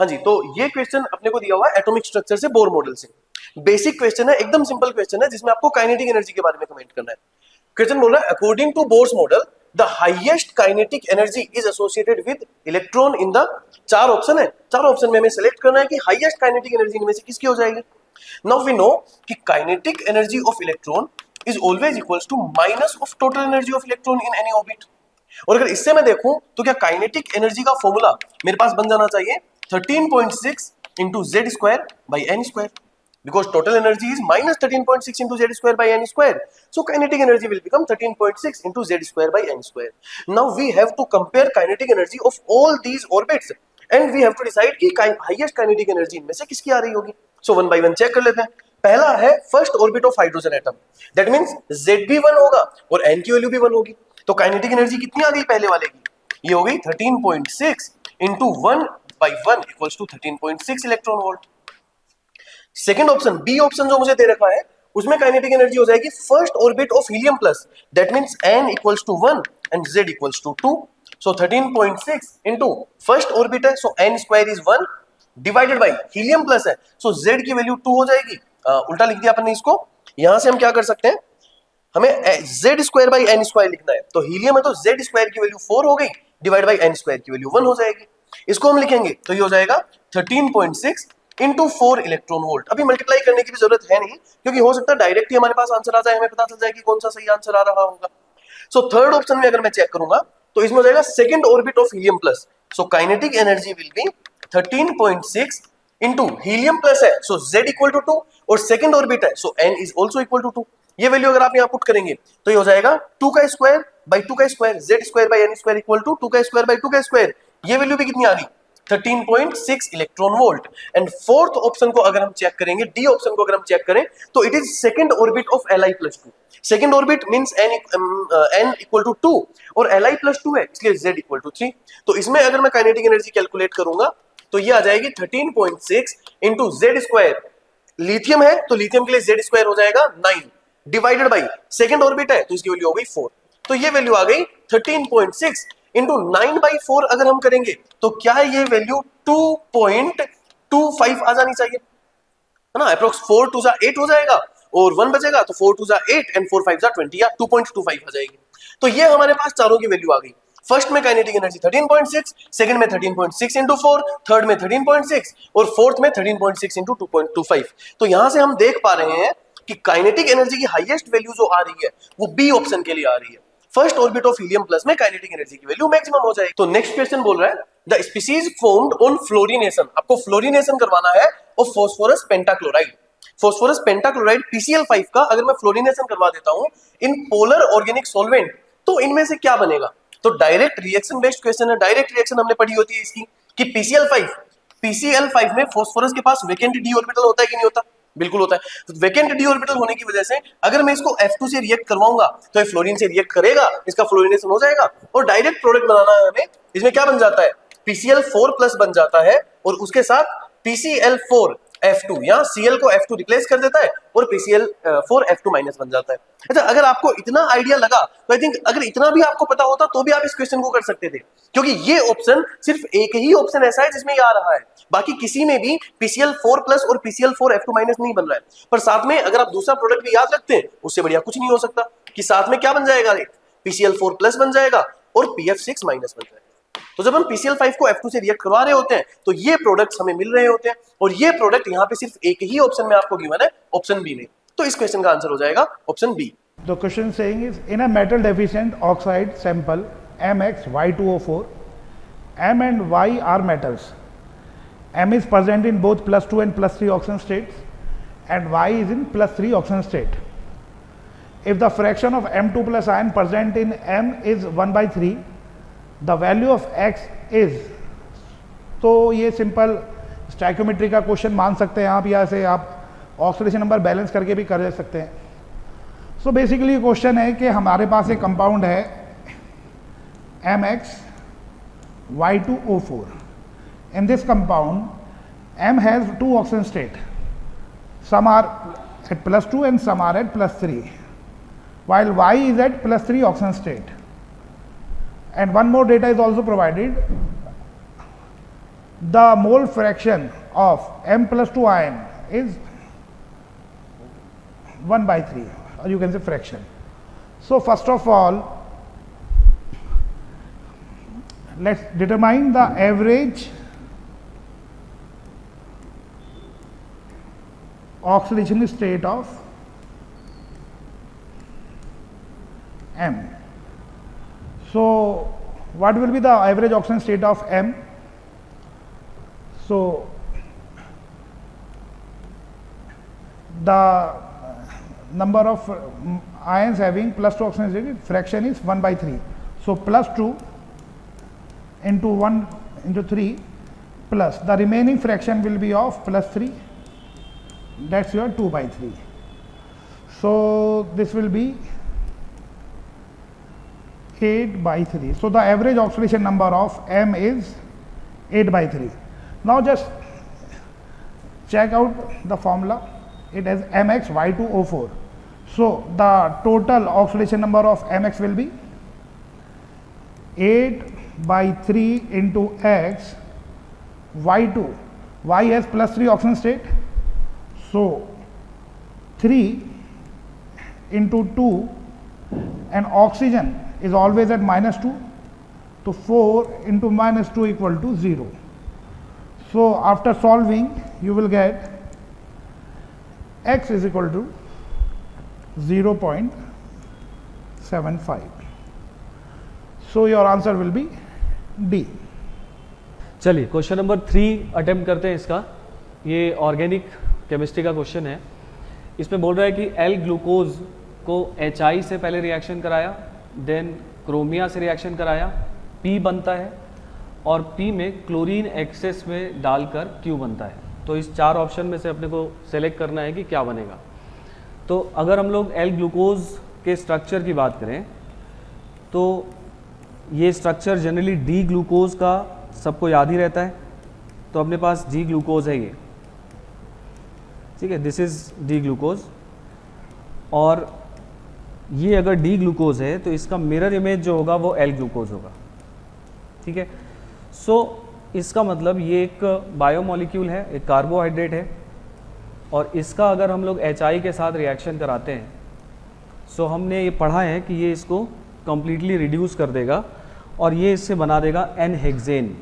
हाँ जी, तो ये क्वेश्चन अपने को दिया हुआ है एटॉमिक स्ट्रक्चर से, बोर मॉडल से। बेसिक क्वेश्चन है, एकदम सिंपल क्वेश्चन है, जिसमें आपको काइनेटिक एनर्जी के बारे में कमेंट करना है। क्वेश्चन बोल रहा है according to Bohr's model the highest kinetic energy is associated with electron in the, चार ऑप्शन है, चार ऑप्शन में हमें सेलेक्ट करना है कि हाईएस्ट काइनेटिक एनर्जी इनमें से किसकी हो जाएगी। नाउ वी नो कि kinetic energy of electron is always equals to minus of total energy of electron in any orbit. और अगर इससे मैं देखूं तो क्या काइनेटिक एनर्जी का फॉर्मूला मेरे पास बन जाना चाहिए 13.6 into z square by n square, because total energy is minus 13.6 into z square by n square. So kinetic energy will become 13.6 into z square by n square. Now we have to compare kinetic energy of all these orbits and we have to decide कि highest kinetic energy इनमें से किसकी आ रही होगी। So one by one check कर लेते हैं। पहला है first orbit of hydrogen atom, that means z भी 1 होगा और n की वैल्यू भी 1 होगी। तो काइनेटिक एनर्जी कितनी आ गई पहले वाले की, ये हो गई 13.6 into 1 by 1 equals to 13.6 electron volt. Second option, B option जो मुझे दे रखा है, उसमें काइनेटिक एनर्जी हो जाएगी first orbit of helium plus, that means n equals to 1 and z equals to 2. So 13.6 into first orbit है, so n square is 1 divided by helium plus है, so z की वैल्यू 2 हो जाएगी। उल्टा लिख दिया अपन ने इसको। यहां से हम क्या कर सकते हैं, हमें z square by n square लिखना है, तो हीलियम है तो z स्क्वायर की वैल्यू 4 हो गई, डिवाइड बाई n स्क्वायर की वैल्यू 1 हो जाएगी। इसको हम लिखेंगे तो ये हो जाएगा 13.6 into 4 इलेक्ट्रॉन वोल्ट। अभी मल्टीप्लाई करने की भी जरूरत है नहीं, क्योंकि हो सकता है डायरेक्ट ही हमारे पास आंसर आ जाए, हमें पता चल जाए कि कौन सा सही आंसर आ रहा होगा। सो थर्ड ऑप्शन में अगर मैं चेक करूंगा तो इसमें हो जाएगा second orbit of helium plus, so kinetic energy will be 13.6 into helium plus है, सो z इक्वल टू 2 और सेकंड ऑर्बिट है, so n is also equal to 2। ये वैल्यू अगर आप यहां पुट करेंगे तो ये हो जाएगा 2 का स्क्वायर बाई 2 का square, z square by n square equal to 2 का स्क्वायर बाई 2 का स्क्वायर। ये वैल्यू भी कितनी आ गई, 13.6 electron volt. And fourth option को अगर हम चेक करेंगे, डी ऑप्शन को अगर हम चेक करें तो it is second orbit of Li+2। Second orbit means n equal to 2 और Li+2 है, इसलिए z इक्वल टू 3। तो इसमें अगर मैं काइनेटिक एनर्जी कैलकुलेट करूंगा तो ये आ जाएगी 13.6 into z स्क्वायर। लिथियम है तो लिथियम के लिए z स्क्वायर हो जाएगा 9 डिवाइडेड बाई सेकंड ऑर्बिट है तो इसकी वैल्यू हो गई 4। तो ये वैल्यू आ गई 13.6 into 9/4 अगर हम करेंगे तो क्या ये वैल्यू 2.25 आ जानी चाहिए, है ना। अप्रोक्स 4 2 जा 8 हो जाएगा और 1 बचेगा तो 4 2 जा 8 एंड 4 5 जा 20 या 2.25 आ जाएगी। तो ये हमारे पास चारों की वैल्यू आ गई। फर्स्ट में काइनेटिक एनर्जी 13.6, सेकंड में 13.6 into 4, थर्ड में 13.6 और फोर्थ में 13.6 into 2.25। तो यहां से हम देख पा रहे हैं कि काइनेटिक एनर्जी की हाईएस्ट वैल्यू जो आ रही है वो बी ऑप्शन के लिए आ रही है। First orbit of helium plus में काइनेटिक एनर्जी की वैल्यू मैक्सिमम हो जाएगी। तो नेक्स्ट क्वेश्चन बोल रहा है the species formed on fluorination, आपको फ्लोरिनेशन करवाना है of phosphorus pentachloride. Phosphorus pentachloride PCl5 का अगर मैं फ्लोरिनेशन करवा देता हूं इन पोलर ऑर्गेनिक सॉल्वेंट तो इनमें से क्या बनेगा। तो डायरेक्ट रिएक्शन बेस्ड क्वेश्चन है, डायरेक्ट रिएक्शन हमने पढ़ी होती है इसकी कि PCl5 में फास्फोरस के पास वेकेंट डी ऑर्बिटल होता है कि नहीं होता, बिल्कुल होता है। तो वेकेंट डी ऑर्बिटल होने की वजह से अगर मैं इसको F2 से रिएक्ट करवाऊंगा तो ये फ्लोरीन से रिएक्ट करेगा, इसका फ्लोरिनेशन हो जाएगा और डायरेक्ट प्रोडक्ट बनाना है हमें। इसमें क्या बन जाता है, PCl4+ बन जाता है और उसके साथ PCl4F2, यहाँ Cl को F2 रिप्लेस कर देता है और PCl4F2- बन जाता है। अच्छा, अगर आपको इतना आइडिया लगा तो आई थिंक अगर इतना भी आपको पता होता तो भी आप इस क्वेश्चन को कर सकते थे, क्योंकि ये ऑप्शन सिर्फ एक ही ऑप्शन ऐसा है जिसमें ये आ रहा है, बाकी किसी में भी PCl4+ और PCl4F2- नहीं बन रहा है। पर साथ में अगर आप दूसरा प्रोडक्ट भी याद रखते हैं उससे बढ़िया कुछ नहीं हो सकता कि साथ में क्या बन जाएगा, PCl4+ बन जाएगा और PF6- बन जाएगा। तो जब हम PCl5 को F2 से रिएक्ट करवा रहे होते हैं तो ये प्रोडक्ट्स हमें मिल रहे होते हैं और ये प्रोडक्ट यहाँ पे सिर्फ एक ही ऑप्शन में आपको गिवन है, ऑप्शन बी में। तो इस क्वेश्चन का आंसर हो जाएगा option B. The question saying is in a metal deficient oxide sample MX Y2O4, M and Y are metals. M is present in both +2 and +3 oxidation states and Y is in +3 oxidation state. If the fraction of M2 plus ion present in M is 1/3, the value of X is, तो ये simple स्टैइकोमेट्री का question मान सकते हैं आप, या से आप ऑक्सीडेशन नंबर बैलेंस करके भी कर सकते हैं। सो बेसिकली क्वेश्चन है कि हमारे पास एक कंपाउंड है MX Y2O4. In this compound, M has 2 oxidation state. Some are at +2 and some are at +3, while Y is at +3 oxidation state. And one more data is also provided. the mole fraction of M plus 2 ion is 1/3, or you can say fraction. So first of all, let's determine the average oxidation state of M. So what will be the average oxidation state of M? So the number of ions having plus 2 oxidation fraction is 1/3. So plus 2 into 1 into 3 plus the remaining fraction will be of plus 3, that's your 2/3. So this will be 8/3. So the average oxidation number of M is 8/3. Now just check out the formula. It has MxY2O4. So the total oxidation number of Mx will be 8/3 into X Y2. Y has plus 3 oxidation state. So 3 into 2, and oxygen is always at -2. So 4 into -2 equal to 0. So after solving, you will get X is equal to 0.75. So your answer will be D. चलिए question number 3 attempt करते हैं इसका। ये organic chemistry का question है। इसमें बोल रहा है कि एल ग्लूकोज को HI से पहले रिएक्शन कराया, देन क्रोमिया से रिएक्शन कराया, P बनता है और P में क्लोरीन एक्सेस में डालकर Q बनता है। तो इस 4 ऑप्शन में से अपने को सेलेक्ट करना है कि क्या बनेगा। तो अगर हम लोग एल ग्लूकोज के स्ट्रक्चर की बात करें तो ये स्ट्रक्चर जनरली डी ग्लूकोज का सबको याद ही रहता है। तो अपने पास डी ग्लूकोज है ये, ठीक है, दिस इज डी ग्लूकोज। और ये अगर डी ग्लूकोज है तो इसका मिरर इमेज जो होगा वो एल ग्लूकोज होगा, ठीक है। सो इसका मतलब ये एक बायोमोलिक्यूल है, एक कार्बोहाइड्रेट है, और इसका अगर हम लोग HI के साथ रिएक्शन कराते हैं सो हमने ये पढ़ा है कि ये इसको कंप्लीटली रिड्यूस कर देगा और ये इससे बना देगा एन हेक्सेन।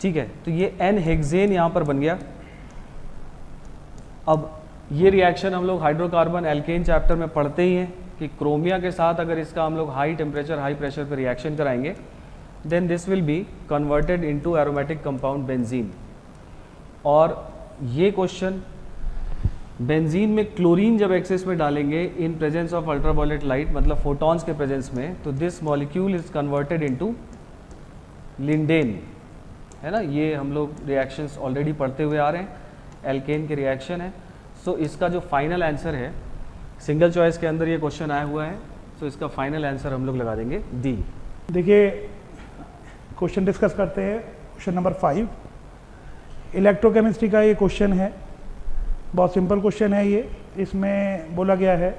ठीक है, तो ये एन हेक्सेन यहाँ पर बन गया। अब ये रिएक्शन हम लोग हाइड्रोकार्बन एल्केन चैप्टर में पढ़ते ही हैं कि क्रोमिया के साथ अगर इसका हम लोग हाई टेम्परेचर हाई प्रेशर पर रिएक्शन कराएंगे then this will be converted into aromatic compound benzene. और ये क्वेश्चन बेंजीन में क्लोरीन जब एक्सेस में डालेंगे in presence of ultraviolet light, मतलब फोटॉन्स के प्रेजेंस में, तो this molecule is converted into lindane, है ना। ये हम लोग रिएक्शंस ऑलरेडी पढ़ते हुए आ रहे हैं, एल्केन के रिएक्शन है। सो इसका जो फाइनल आंसर है, सिंगल चॉइस के अंदर ये क्वेश्चन आया हुआ है, सो इसका फाइनल आंसर हम लोग लगा देंगे डी। देखिए क्वेश्चन डिस्कस करते हैं। क्वेश्चन नंबर 5 इलेक्ट्रोकेमिस्ट्री का ये क्वेश्चन है, बहुत सिंपल क्वेश्चन है ये। इसमें बोला गया है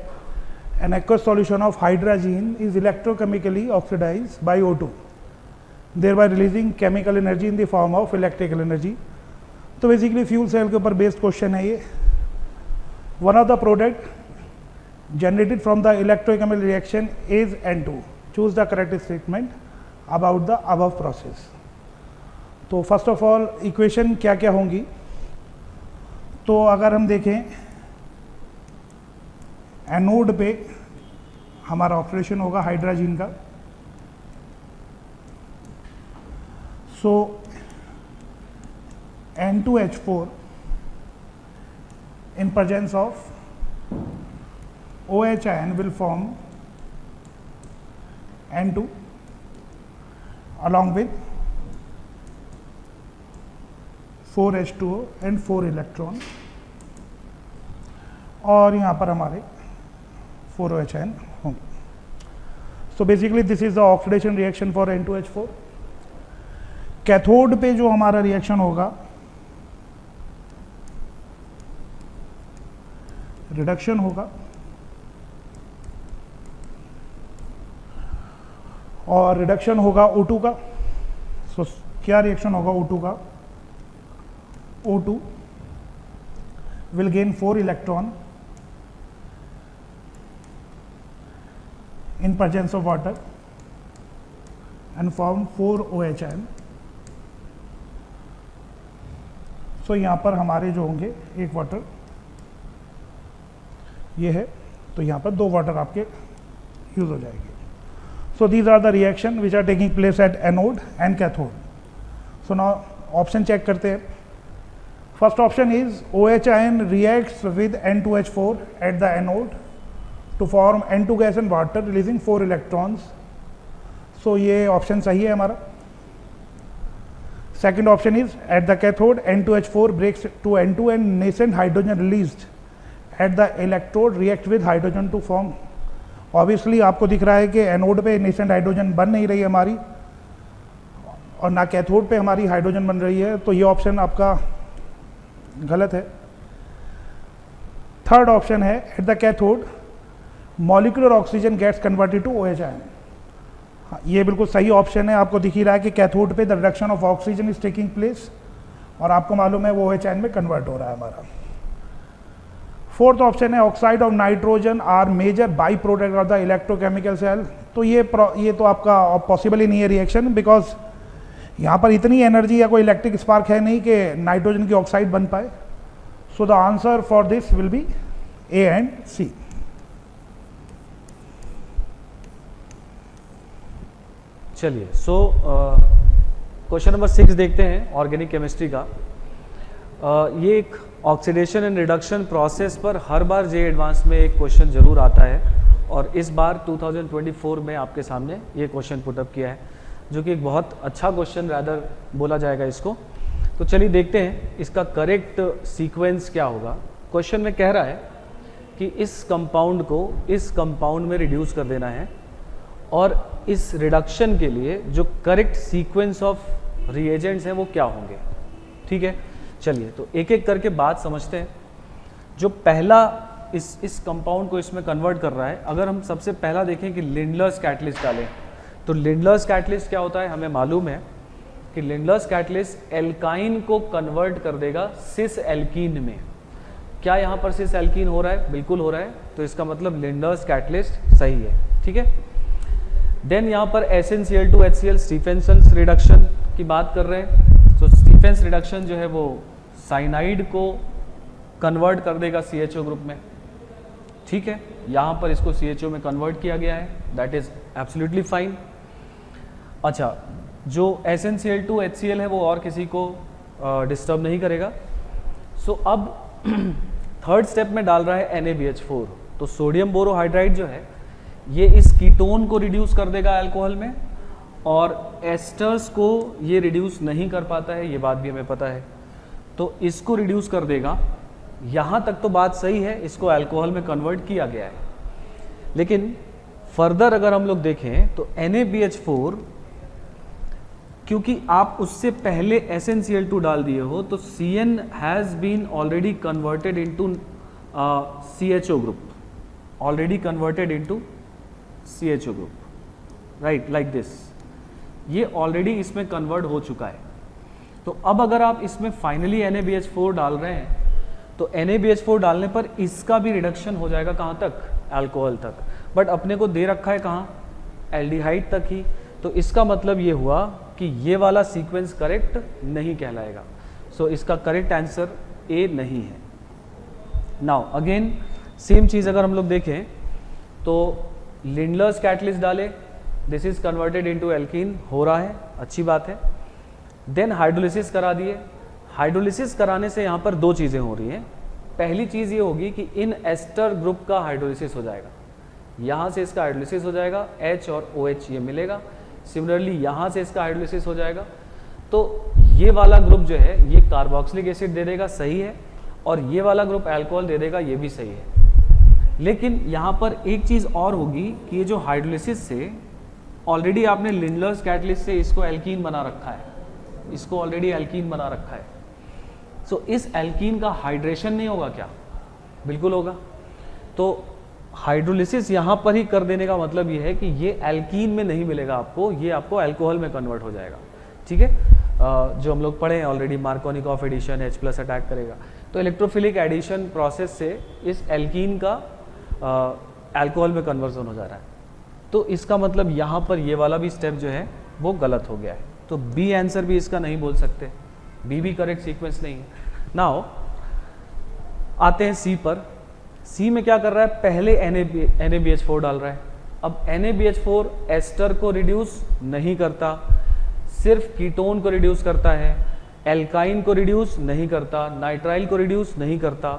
an aqueous solution of hydrogen is electrochemically oxidised by O2 thereby releasing chemical energy in the form of electrical energy. तो बेसिकली फ्यूल सेल के ऊपर बेस्ड क्वेश्चन है ये। One of the product generated from the electrochemical reaction is N2. Choose the correct statement about the above process. तो first of all equation क्या क्या होंगी, तो अगर हम देखें एनोड पे हमारा ऑक्सीडेशन होगा हाइड्रोजन का। सो N2H4 in presence of OH ion will form N2 along with 4H2O and 4 electron, और यहाँ पर हमारे 4 OH ion होंगे। So basically this is the oxidation reaction for N2H4। Cathode पे जो हमारा रिएक्शन होगा रिडक्शन होगा, और रिडक्शन होगा O2 का। सो क्या रिएक्शन होगा O2 का? O2 will gain 4 electron in presence of water and form 4 OH ion। सो यहाँ पर हमारे जो होंगे एक वाटर ये है, तो यहाँ पर 2 वाटर आपके यूज हो जाएंगे। So these are the reaction which are taking place at anode and cathode. So now option check करते हैं। First option is OH ion reacts with N2H4 at the anode to form N2 gas and water releasing 4 electrons। सो ये option सही है हमारा। Second option is at the cathode N2H4 breaks to N2 and nascent hydrogen released at the electrode react with hydrogen to form। Obviously आपको दिख रहा है कि anode पे nascent हाइड्रोजन बन नहीं रही है हमारी, और ना कैथोड पे हमारी हाइड्रोजन बन रही है, तो ये ऑप्शन आपका गलत है। थर्ड ऑप्शन है at the cathode molecular oxygen gets converted to OH ion। ये बिल्कुल सही ऑप्शन है। आपको दिख ही रहा है कि कैथोड पे the reduction of oxygen is taking place, और आपको मालूम है वो OH ion में कन्वर्ट हो रहा है हमारा। फोर्थ ऑप्शन है oxide of nitrogen are major by product of the electrochemical cell. तो ये तो आपका पॉसिबल ही नहीं है रिएक्शन, बिकॉज यहाँ पर इतनी एनर्जी या कोई इलेक्ट्रिक स्पार्क है नहीं कि नाइट्रोजन की ऑक्साइड बन पाए। So the answer for this will B A and C। चलिए, सो क्वेश्चन नंबर 6 देखते हैं ऑर्गेनिक केमिस्ट्री का। ये एक ऑक्सीडेशन एंड रिडक्शन प्रोसेस पर हर बार जे एडवांस में एक क्वेश्चन जरूर आता है, और इस बार 2024 में आपके सामने ये क्वेश्चन पुटअप किया है, जो कि एक बहुत अच्छा क्वेश्चन रैदर बोला जाएगा इसको। तो चलिए देखते हैं इसका करेक्ट सीक्वेंस क्या होगा। क्वेश्चन में कह रहा है कि इस कंपाउंड को इस कंपाउंड में रिड्यूस कर देना है, और इस रिडक्शन के लिए जो करेक्ट सीक्वेंस ऑफ रिएजेंट्स हैं वो क्या होंगे। ठीक है, चलिए तो एक एक करके बात समझते हैं। जो पहला इस कंपाउंड को इसमें कन्वर्ट कर रहा है, अगर हम सबसे पहला देखें कि लिंडलर्स कैटलिस्ट डालें, तो लिंडलर्स कैटलिस्ट क्या होता है, हमें मालूम है कि लिंडलर्स कैटलिस्ट एल्काइन को कन्वर्ट कर देगा सिस एल्कीन में। क्या यहाँ पर सिस एल्कीन हो रहा है? बिल्कुल हो रहा है। तो इसका मतलब लिंडलर्स कैटलिस्ट सही है। ठीक है, देन यहाँ पर SnCl2HCl स्टीफेंसन रिडक्शन की बात कर रहे हैं। तो स्टीफेंस रिडक्शन जो है वो साइनाइड को कन्वर्ट कर देगा CHO ग्रुप में। ठीक है, यहाँ पर इसको CHO में कन्वर्ट किया गया है, दैट इज एब्सोल्युटली फाइन। अच्छा, जो SnCl2HCl है वो और किसी को डिस्टर्ब नहीं करेगा। सो अब थर्ड स्टेप में डाल रहा है NaBH4। तो सोडियम बोरोहाइड्राइड जो है ये इस कीटोन को रिड्यूस कर देगा अल्कोहल में, और एस्टर्स को ये रिड्यूस नहीं कर पाता है, ये बात भी हमें पता है। तो इसको रिड्यूस कर देगा। यहाँ तक तो बात सही है, इसको अल्कोहल में कन्वर्ट किया गया है। लेकिन फर्दर अगर हम लोग देखें तो NaBH4, क्योंकि आप उससे पहले SnCl2 डाल दिए हो, तो Cn has been already converted into CHO group, already converted into CHO group, right, like this. ये ऑलरेडी इसमें कन्वर्ट हो चुका है। तो अब अगर आप इसमें फाइनली NaBH4 डाल रहे हैं, तो NaBH4 डालने पर इसका भी रिडक्शन हो जाएगा कहाँ तक? अल्कोहल तक। बट अपने को दे रखा है कहाँ? एल्डिहाइड तक ही। तो इसका मतलब ये हुआ कि ये वाला सीक्वेंस करेक्ट नहीं कहलाएगा। सो इसका करेक्ट आंसर A नहीं है। नाउ अगेन सेम चीज़ अगर हम लोग देखें तो लिंडलर्स कैटलिस्ट डाले, this is converted into alkene, हो रहा है, अच्छी बात है। देन हाइड्रोलिसिस करा दिए। हाइड्रोलिसिस कराने से यहाँ पर दो चीज़ें हो रही हैं। पहली चीज़ ये होगी कि इन एस्टर ग्रुप का हाइड्रोलिसिस हो जाएगा, यहाँ से इसका हाइड्रोलिसिस हो जाएगा, H और OH ये मिलेगा। सिमिलरली यहाँ से इसका हाइड्रोलिसिस हो जाएगा, तो ये वाला ग्रुप जो है ये कार्बोक्सिलिक एसिड दे देगा, सही है, और ये वाला ग्रुप अल्कोहल दे देगा, ये भी सही है। लेकिन यहाँ पर एक चीज़ और होगी कि ये जो हाइड्रोलिसिस से ऑलरेडी आपने लिंडलर्स कैटलिस्ट से इसको एल्कीन बना रखा है, इसको ऑलरेडी एल्कीन बना रखा है। सो इस एल्कीन का हाइड्रेशन नहीं होगा क्या? बिल्कुल होगा। तो हाइड्रोलिसिस यहाँ पर ही कर देने का मतलब ये है कि ये एल्कीन में नहीं मिलेगा आपको, ये आपको अल्कोहल में कन्वर्ट हो जाएगा, ठीक है। जो हम लोग पढ़े हैं already, Markovnikov addition H+ attack करेगा, तो इलेक्ट्रोफिलिक एडिशन प्रोसेस से इस एल्कीन का अल्कोहल में कन्वर्जन हो जा रहा है। तो इसका मतलब यहाँ पर ये वाला भी स्टेप जो है वो गलत हो गया है, तो बी आंसर भी इसका नहीं बोल सकते, बी भी करेक्ट सीक्वेंस नहीं है। नाउ आते हैं सी पर। सी में क्या कर रहा है, पहले NaBH4 डाल रहा है। अब NaBH4 एस्टर को रिड्यूस नहीं करता, सिर्फ कीटोन को रिड्यूस करता है, एल्काइन को रिड्यूस नहीं करता, नाइट्राइल को रिड्यूस नहीं करता,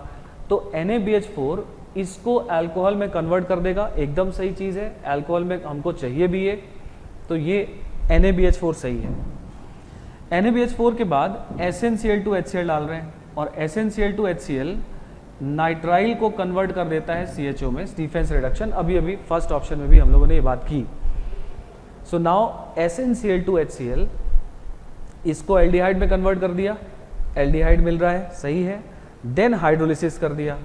तो NaBH4 इसको अल्कोहल में कन्वर्ट कर देगा। एकदम सही चीज़ है, अल्कोहल में हमको चाहिए भी ये, तो ये NaBH4 सही है। NaBH4 के बाद SnCl2HCl डाल रहे हैं, और SnCl2HCl नाइट्राइल को कन्वर्ट कर देता है CHO में, स्टीफेंस रिडक्शन। अभी फर्स्ट ऑप्शन में भी हम लोगों ने ये बात की। सो नाउ SnCl2HCl इसको एल्डिहाइड में कन्वर्ट कर दिया, एल्डिहाइड मिल रहा है, सही है। देन हाइड्रोलिसिस कर दिया।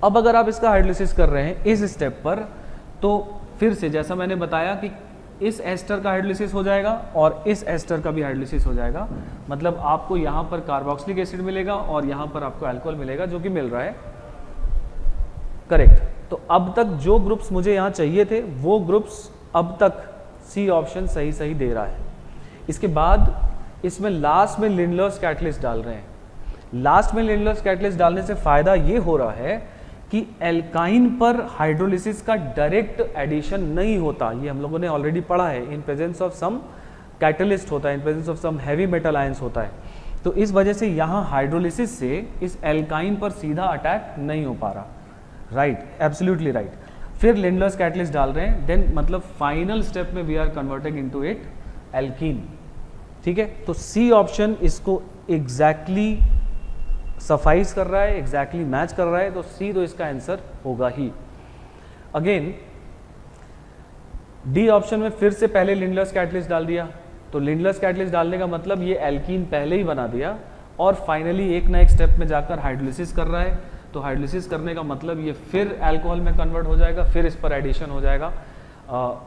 अब अगर आप इसका हाइड्रोलिसिस कर रहे हैं इस स्टेप पर, तो फिर से जैसा मैंने बताया कि इस एस्टर का हाइड्रोलिसिस हो जाएगा और इस एस्टर का भी हाइड्रोलिसिस हो जाएगा, मतलब आपको यहाँ पर कार्बोक्सिलिक एसिड मिलेगा और यहाँ पर आपको अल्कोहल मिलेगा, जो कि मिल रहा है, करेक्ट। तो अब तक जो ग्रुप्स मुझे यहाँ चाहिए थे वो ग्रुप्स अब तक सी ऑप्शन सही दे रहा है। इसके बाद इसमें लास्ट में लिंडलर्स कैटलिस्ट डाल रहे हैं। लास्ट में लिंडलर्स कैटलिस्ट डालने से फायदा ये हो रहा है कि एल्काइन पर हाइड्रोलिसिस का डायरेक्ट एडिशन नहीं होता, ये हम लोगों ने ऑलरेडी पढ़ा है। In presence of some catalyst होता है, in presence of some heavy metal ions होता है, तो इस वजह से यहाँ हाइड्रोलिसिस से इस एल्काइन पर सीधा अटैक नहीं हो पा रहा। Right, absolutely right. फिर लिंडलर्स कैटलिस्ट डाल रहे हैं, देन मतलब फाइनल स्टेप में we are converting into it alkene, ठीक है। तो सी ऑप्शन इसको एग्जैक्टली सफाइस कर रहा है, एग्जैक्टली मैच कर रहा है, तो सी तो इसका आंसर होगा ही। अगेन डी ऑप्शन में फिर से पहले लिंडलर्स कैटलिस्ट डाल दिया, तो लिंडलर्स कैटलिस्ट डालने का मतलब ये एल्कीन पहले ही बना दिया और फाइनली एक ना एक स्टेप में जाकर हाइड्रोलिसिस कर रहा है। तो हाइड्रोलिसिस करने का मतलब ये फिर अल्कोहल में कन्वर्ट हो जाएगा, फिर इस पर एडिशन हो जाएगा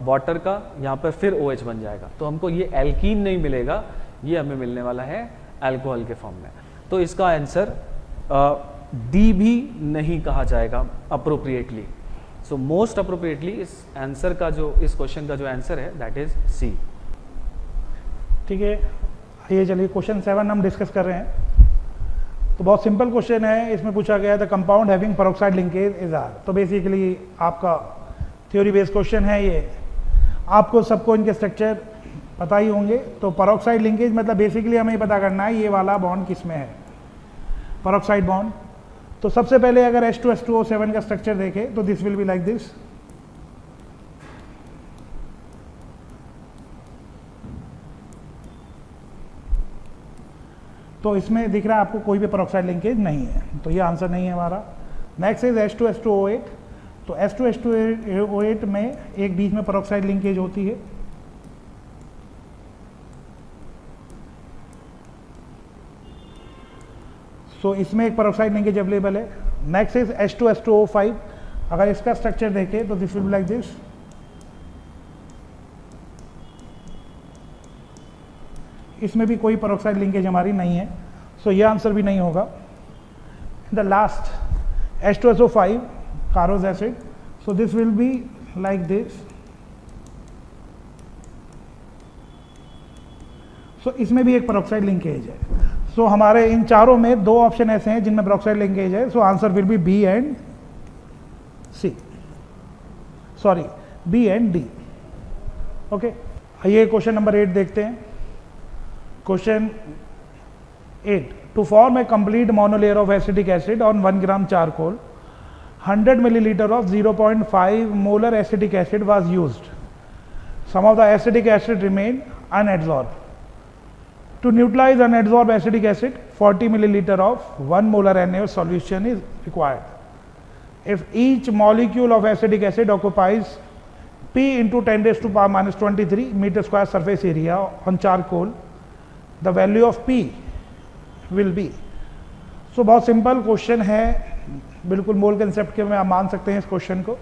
वाटर का, यहाँ पर फिर OH बन जाएगा। तो हमको ये एल्कीन नहीं मिलेगा, ये हमें मिलने वाला है अल्कोहल के फॉर्म में। तो इसका आंसर डी भी नहीं कहा जाएगा अप्रोप्रिएटली। सो मोस्ट अप्रोप्रिएटली इस आंसर का जो, इस क्वेश्चन का जो आंसर है दैट इज सी। ठीक है, ये चलिए क्वेश्चन 7 हम डिस्कस कर रहे हैं। तो बहुत सिंपल क्वेश्चन है, इसमें पूछा गया है the compound having peroxide linkage is R. तो बेसिकली आपका थ्योरी बेस्ड क्वेश्चन है ये, आपको सबको इनके स्ट्रक्चर पता ही होंगे। तो पेरोक्साइड लिंकेज मतलब बेसिकली हमें पता करना है ये वाला बॉन्ड किस में है, पेरोक्साइड बॉन्ड। तो सबसे पहले अगर H2SO7 का स्ट्रक्चर देखें तो this will be like this. तो इसमें दिख रहा है आपको कोई भी पेरोक्साइड लिंकेज नहीं है, तो ये आंसर नहीं है हमारा। Next is H2S2O8। तो H2S2O8 में एक बीच में पेरोक्साइड लिंकेज होती है, सो इसमें एक पेरोक्साइड लिंकेज अवेलेबल है। Next is H2S2O5। अगर इसका स्ट्रक्चर देखें तो this will be like this. इसमें भी कोई पेरोक्साइड लिंकेज हमारी नहीं है, सो ये आंसर भी नहीं होगा। The last H2SO5 carous acid, so this will be like this। सो इसमें भी एक पेरोक्साइड लिंकेज है। सो हमारे इन चारों में दो ऑप्शन ऐसे हैं जिनमें पेरोक्साइड लिंकेज है, so answer will be B and C, sorry B and D. Okay, ये क्वेश्चन नंबर 8 देखते हैं। Question 8, to form a complete monolayer of acetic acid on 1 gram charcoal 100 milliliter of 0.5 molar acetic acid was used. Some of the acetic acid remained unadsorbed. To neutralize unadsorbed acetic acid, 40 milliliter of 1 molar NaOH solution is required. If each molecule of acetic acid occupies P into 10 raised to power minus 23 meter square surface area on charcoal, the value of P will be। So बहुत simple question है, बिल्कुल मोल concept के में आप मान सकते हैं इस क्वेश्चन को।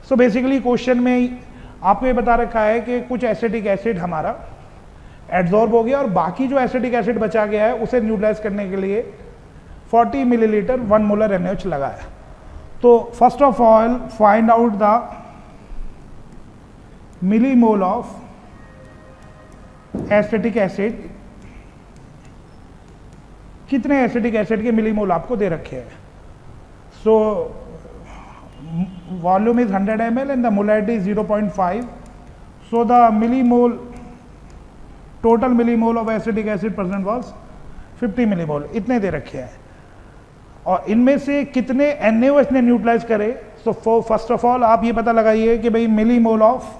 सो बेसिकली क्वेश्चन में आपको ये बता रखा है कि कुछ एसिटिक एसिड हमारा एड्जॉर्ब हो गया और बाकी जो एसिटिक एसिड बचा गया है उसे न्यूट्रलाइज करने के लिए 40 मिलीलीटर 1 मोलर NaOH लगा है। तो first of all find out the millimole of acetic acid. कितने एसिटिक एसिड के मिलीमोल आपको दे रखे हैं? So volume is 100 ml and the molarity is 0.5. So the millimole total millimole of acetic acid present was 50 millimole, इतने दे रखे हैं। और इनमें से कितने NaOH ने न्यूट्रलाइज करे? सो फर्स्ट ऑफ ऑल आप ये पता लगाइए कि भाई मिलीमोल ऑफ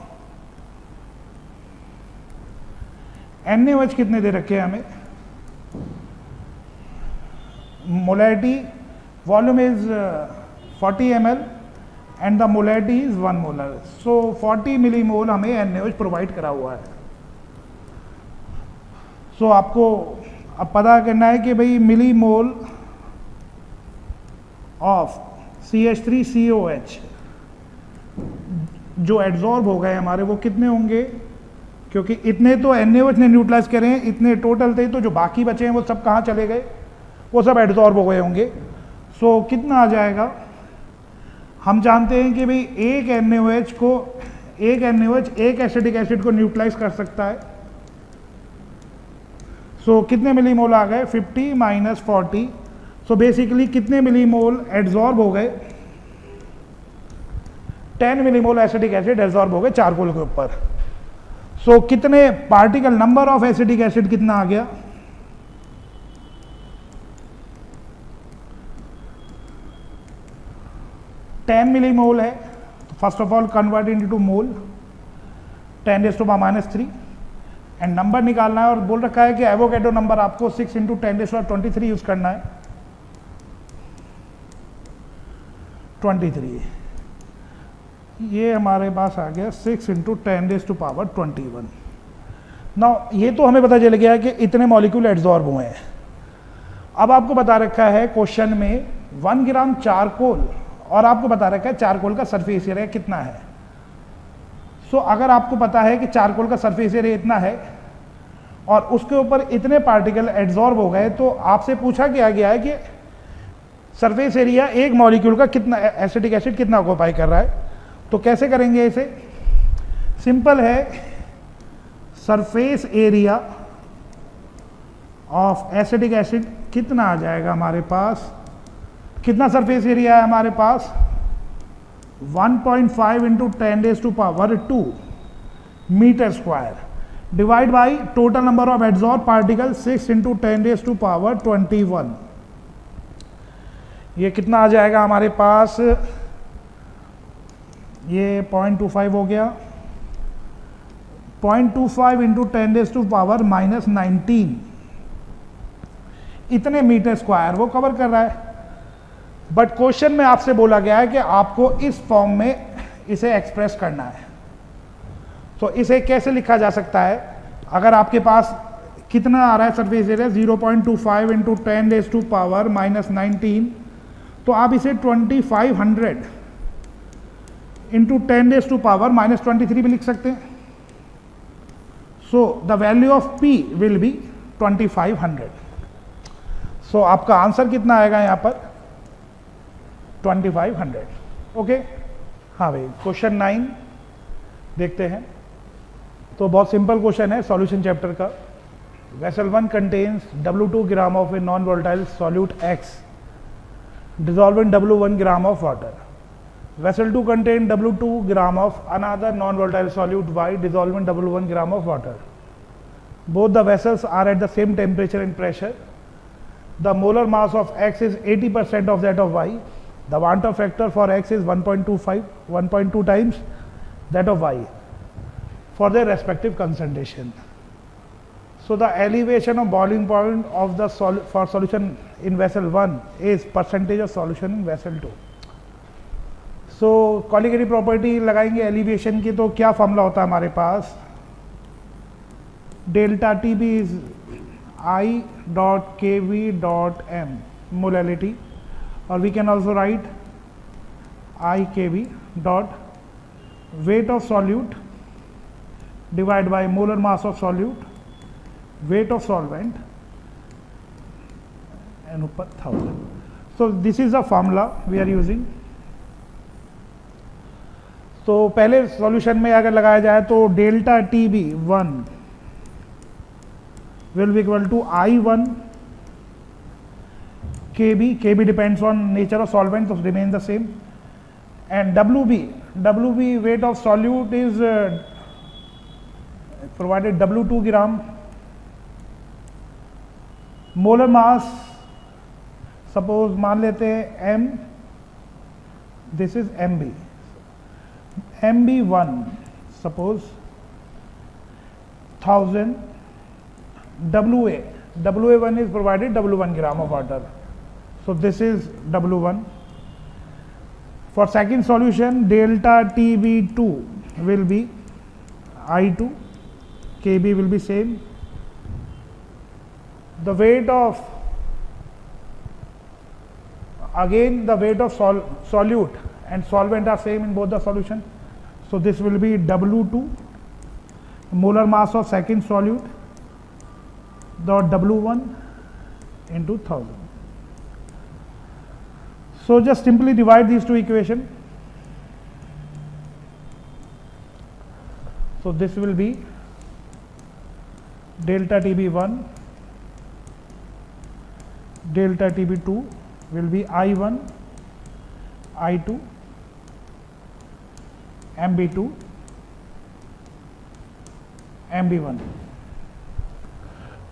NaOH कितने दे रखे हैं हमें। Molarity volume is 40 ml and the molarity is 1 molar. So 40 millimole हमें NaOH प्रोवाइड करा हुआ है। सो आपको अब पता करना है कि भाई मिलीमोल ऑफ CH3COH जो एड्जॉर्ब हो गए हमारे वो कितने होंगे, क्योंकि इतने तो NaOH ने न्यूट्रलाइज करे हैं, इतने टोटल थे, तो जो बाकी बचे हैं वो सब कहाँ चले गए? वो सब एड्जॉर्ब हो गए होंगे। सो कितना आ जाएगा? हम जानते हैं कि भाई एक NaOH एक एसिटिक एसिड को न्यूट्रलाइज कर सकता है। सो कितने मिलीमोल आ गए? 50 माइनस 40। सो बेसिकली कितने मिलीमोल एड्जॉर्ब हो गए? 10 मिलीमोल एसिटिक एसिड एड्जॉर्ब हो गए चारकोल के ऊपर। सो कितने particle number of acetic acid कितना आ गया? 10 मिलीमोल है। तो first of all convert into mole 10⁻³ and number निकालना है और बोल रखा है कि एवोगैड्रो नंबर आपको 6 × 10⁻23 यूज करना है। 23 ये हमारे पास आ गया 6 × 10⁻21। नाउ ये तो हमें पता चल गया कि इतने मॉलिक्यूल एड्जॉर्ब हुए हैं। अब आपको बता रखा है क्वेश्चन में 1 ग्राम चारकोल और आपको बता रखा है चारकोल का सरफेस एरिया कितना है। सो अगर आपको पता है कि चारकोल का सरफेस एरिया इतना है और उसके ऊपर इतने पार्टिकल एड्जॉर्ब हो गए, तो आपसे पूछा गया है कि सरफेस एरिया एक मॉलिक्यूल का कितना एसिटिक एसिड कितना ऑक्यूपाई कर रहा है। तो कैसे करेंगे इसे? सिंपल है, surface area of acetic acid कितना आ जाएगा हमारे पास? कितना सरफेस एरिया है हमारे पास? 1.5 × 10⁻² metre square divide by total number of adsorb particle 6 × 10⁻21। ये कितना आ जाएगा हमारे पास? ये 0.25 हो गया। 0.25 × 10⁻⁻19 इतने मीटर स्क्वायर वो कवर कर रहा है। बट क्वेश्चन में आपसे बोला गया है कि आपको इस फॉर्म में इसे एक्सप्रेस करना है। तो इसे कैसे लिखा जा सकता है? अगर आपके पास कितना आ रहा है सरफेस एरिया 0.25 × 10⁻⁻19, तो आप इसे 2500 × 10⁻⁻23 भी लिख सकते हैं। So the value of P will be 2500। सो आपका आंसर कितना आएगा यहाँ पर? 2500। ओके, हाँ भाई, क्वेश्चन 9 देखते हैं। तो बहुत सिंपल क्वेश्चन है सॉल्यूशन चैप्टर का। Vessel 1 contains W2 gram of a non volatile solute X dissolved in W1 gram of water. Vessel 2 contain W2 gram of another non volatile solute Y dissolved in W1 gram of water. Both the vessels are at the same temperature and pressure. The molar mass of X is 80% of that of Y. The Van der Waals factor for X is 1.2 times that of Y for their respective concentration. So the elevation of boiling point of the for solution in vessel 1 is percentage of solution in vessel 2. So colligative property लगाएंगे elevation की, तो क्या formula होता है हमारे पास? Delta TB is I.kV.m molality, or we can also write I.kV. weight of solute divided by molar mass of solute, weight of solvent, and ऊपर 1000. So this is the formula we are using. तो पहले solution में अगर लगाया जाए तो delta T B 1 will be equal to I1 KB. KB depends on nature of solvent, so remain the same. And WB weight of solute is provided W2 gram. Molar mass suppose मान लेते हैं M, this is MB. MB1 suppose 1000. WA1 is provided W1 gram of water. So this is W1. For second solution, delta TB2 will be I2, KB will be same. The weight of, again the weight of solute and solvent are same in both the solution. So this will be W2, molar mass of second solute, dot W1 into 1000. So just simply divide these two equations. So this will be delta TB1, delta TB2 will be I1, I2, MB2, MB1.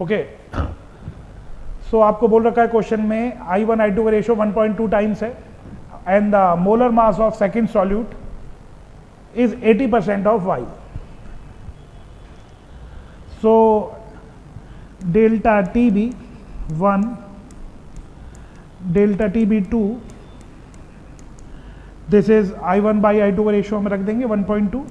Okay so आपको बोल रखा है question में I1 I2 का ratio 1.2 times है and the molar mass of second solute is 80% of Y. So delta TB1, delta TB2, this is I1 by I2 का ratio हम रख देंगे 1.2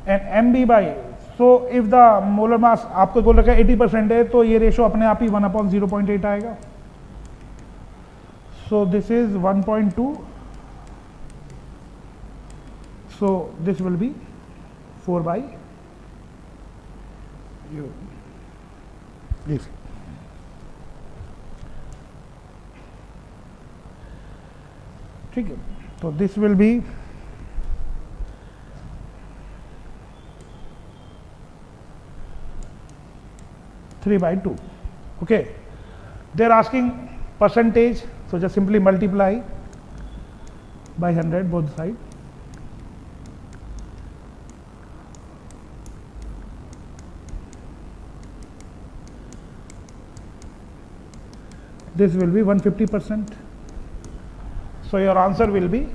and MB by. So if the molar mass आपको बोल रखा है 80% है तो ये रेशो अपने आप ही 1/0.8 आएगा. सो this is 1.2. So this will B 4 by U. ठीक है, तो this will B 3/2. Okay, they are asking percentage, so just simply multiply by 100 both sides. This will be 150%. So your answer will be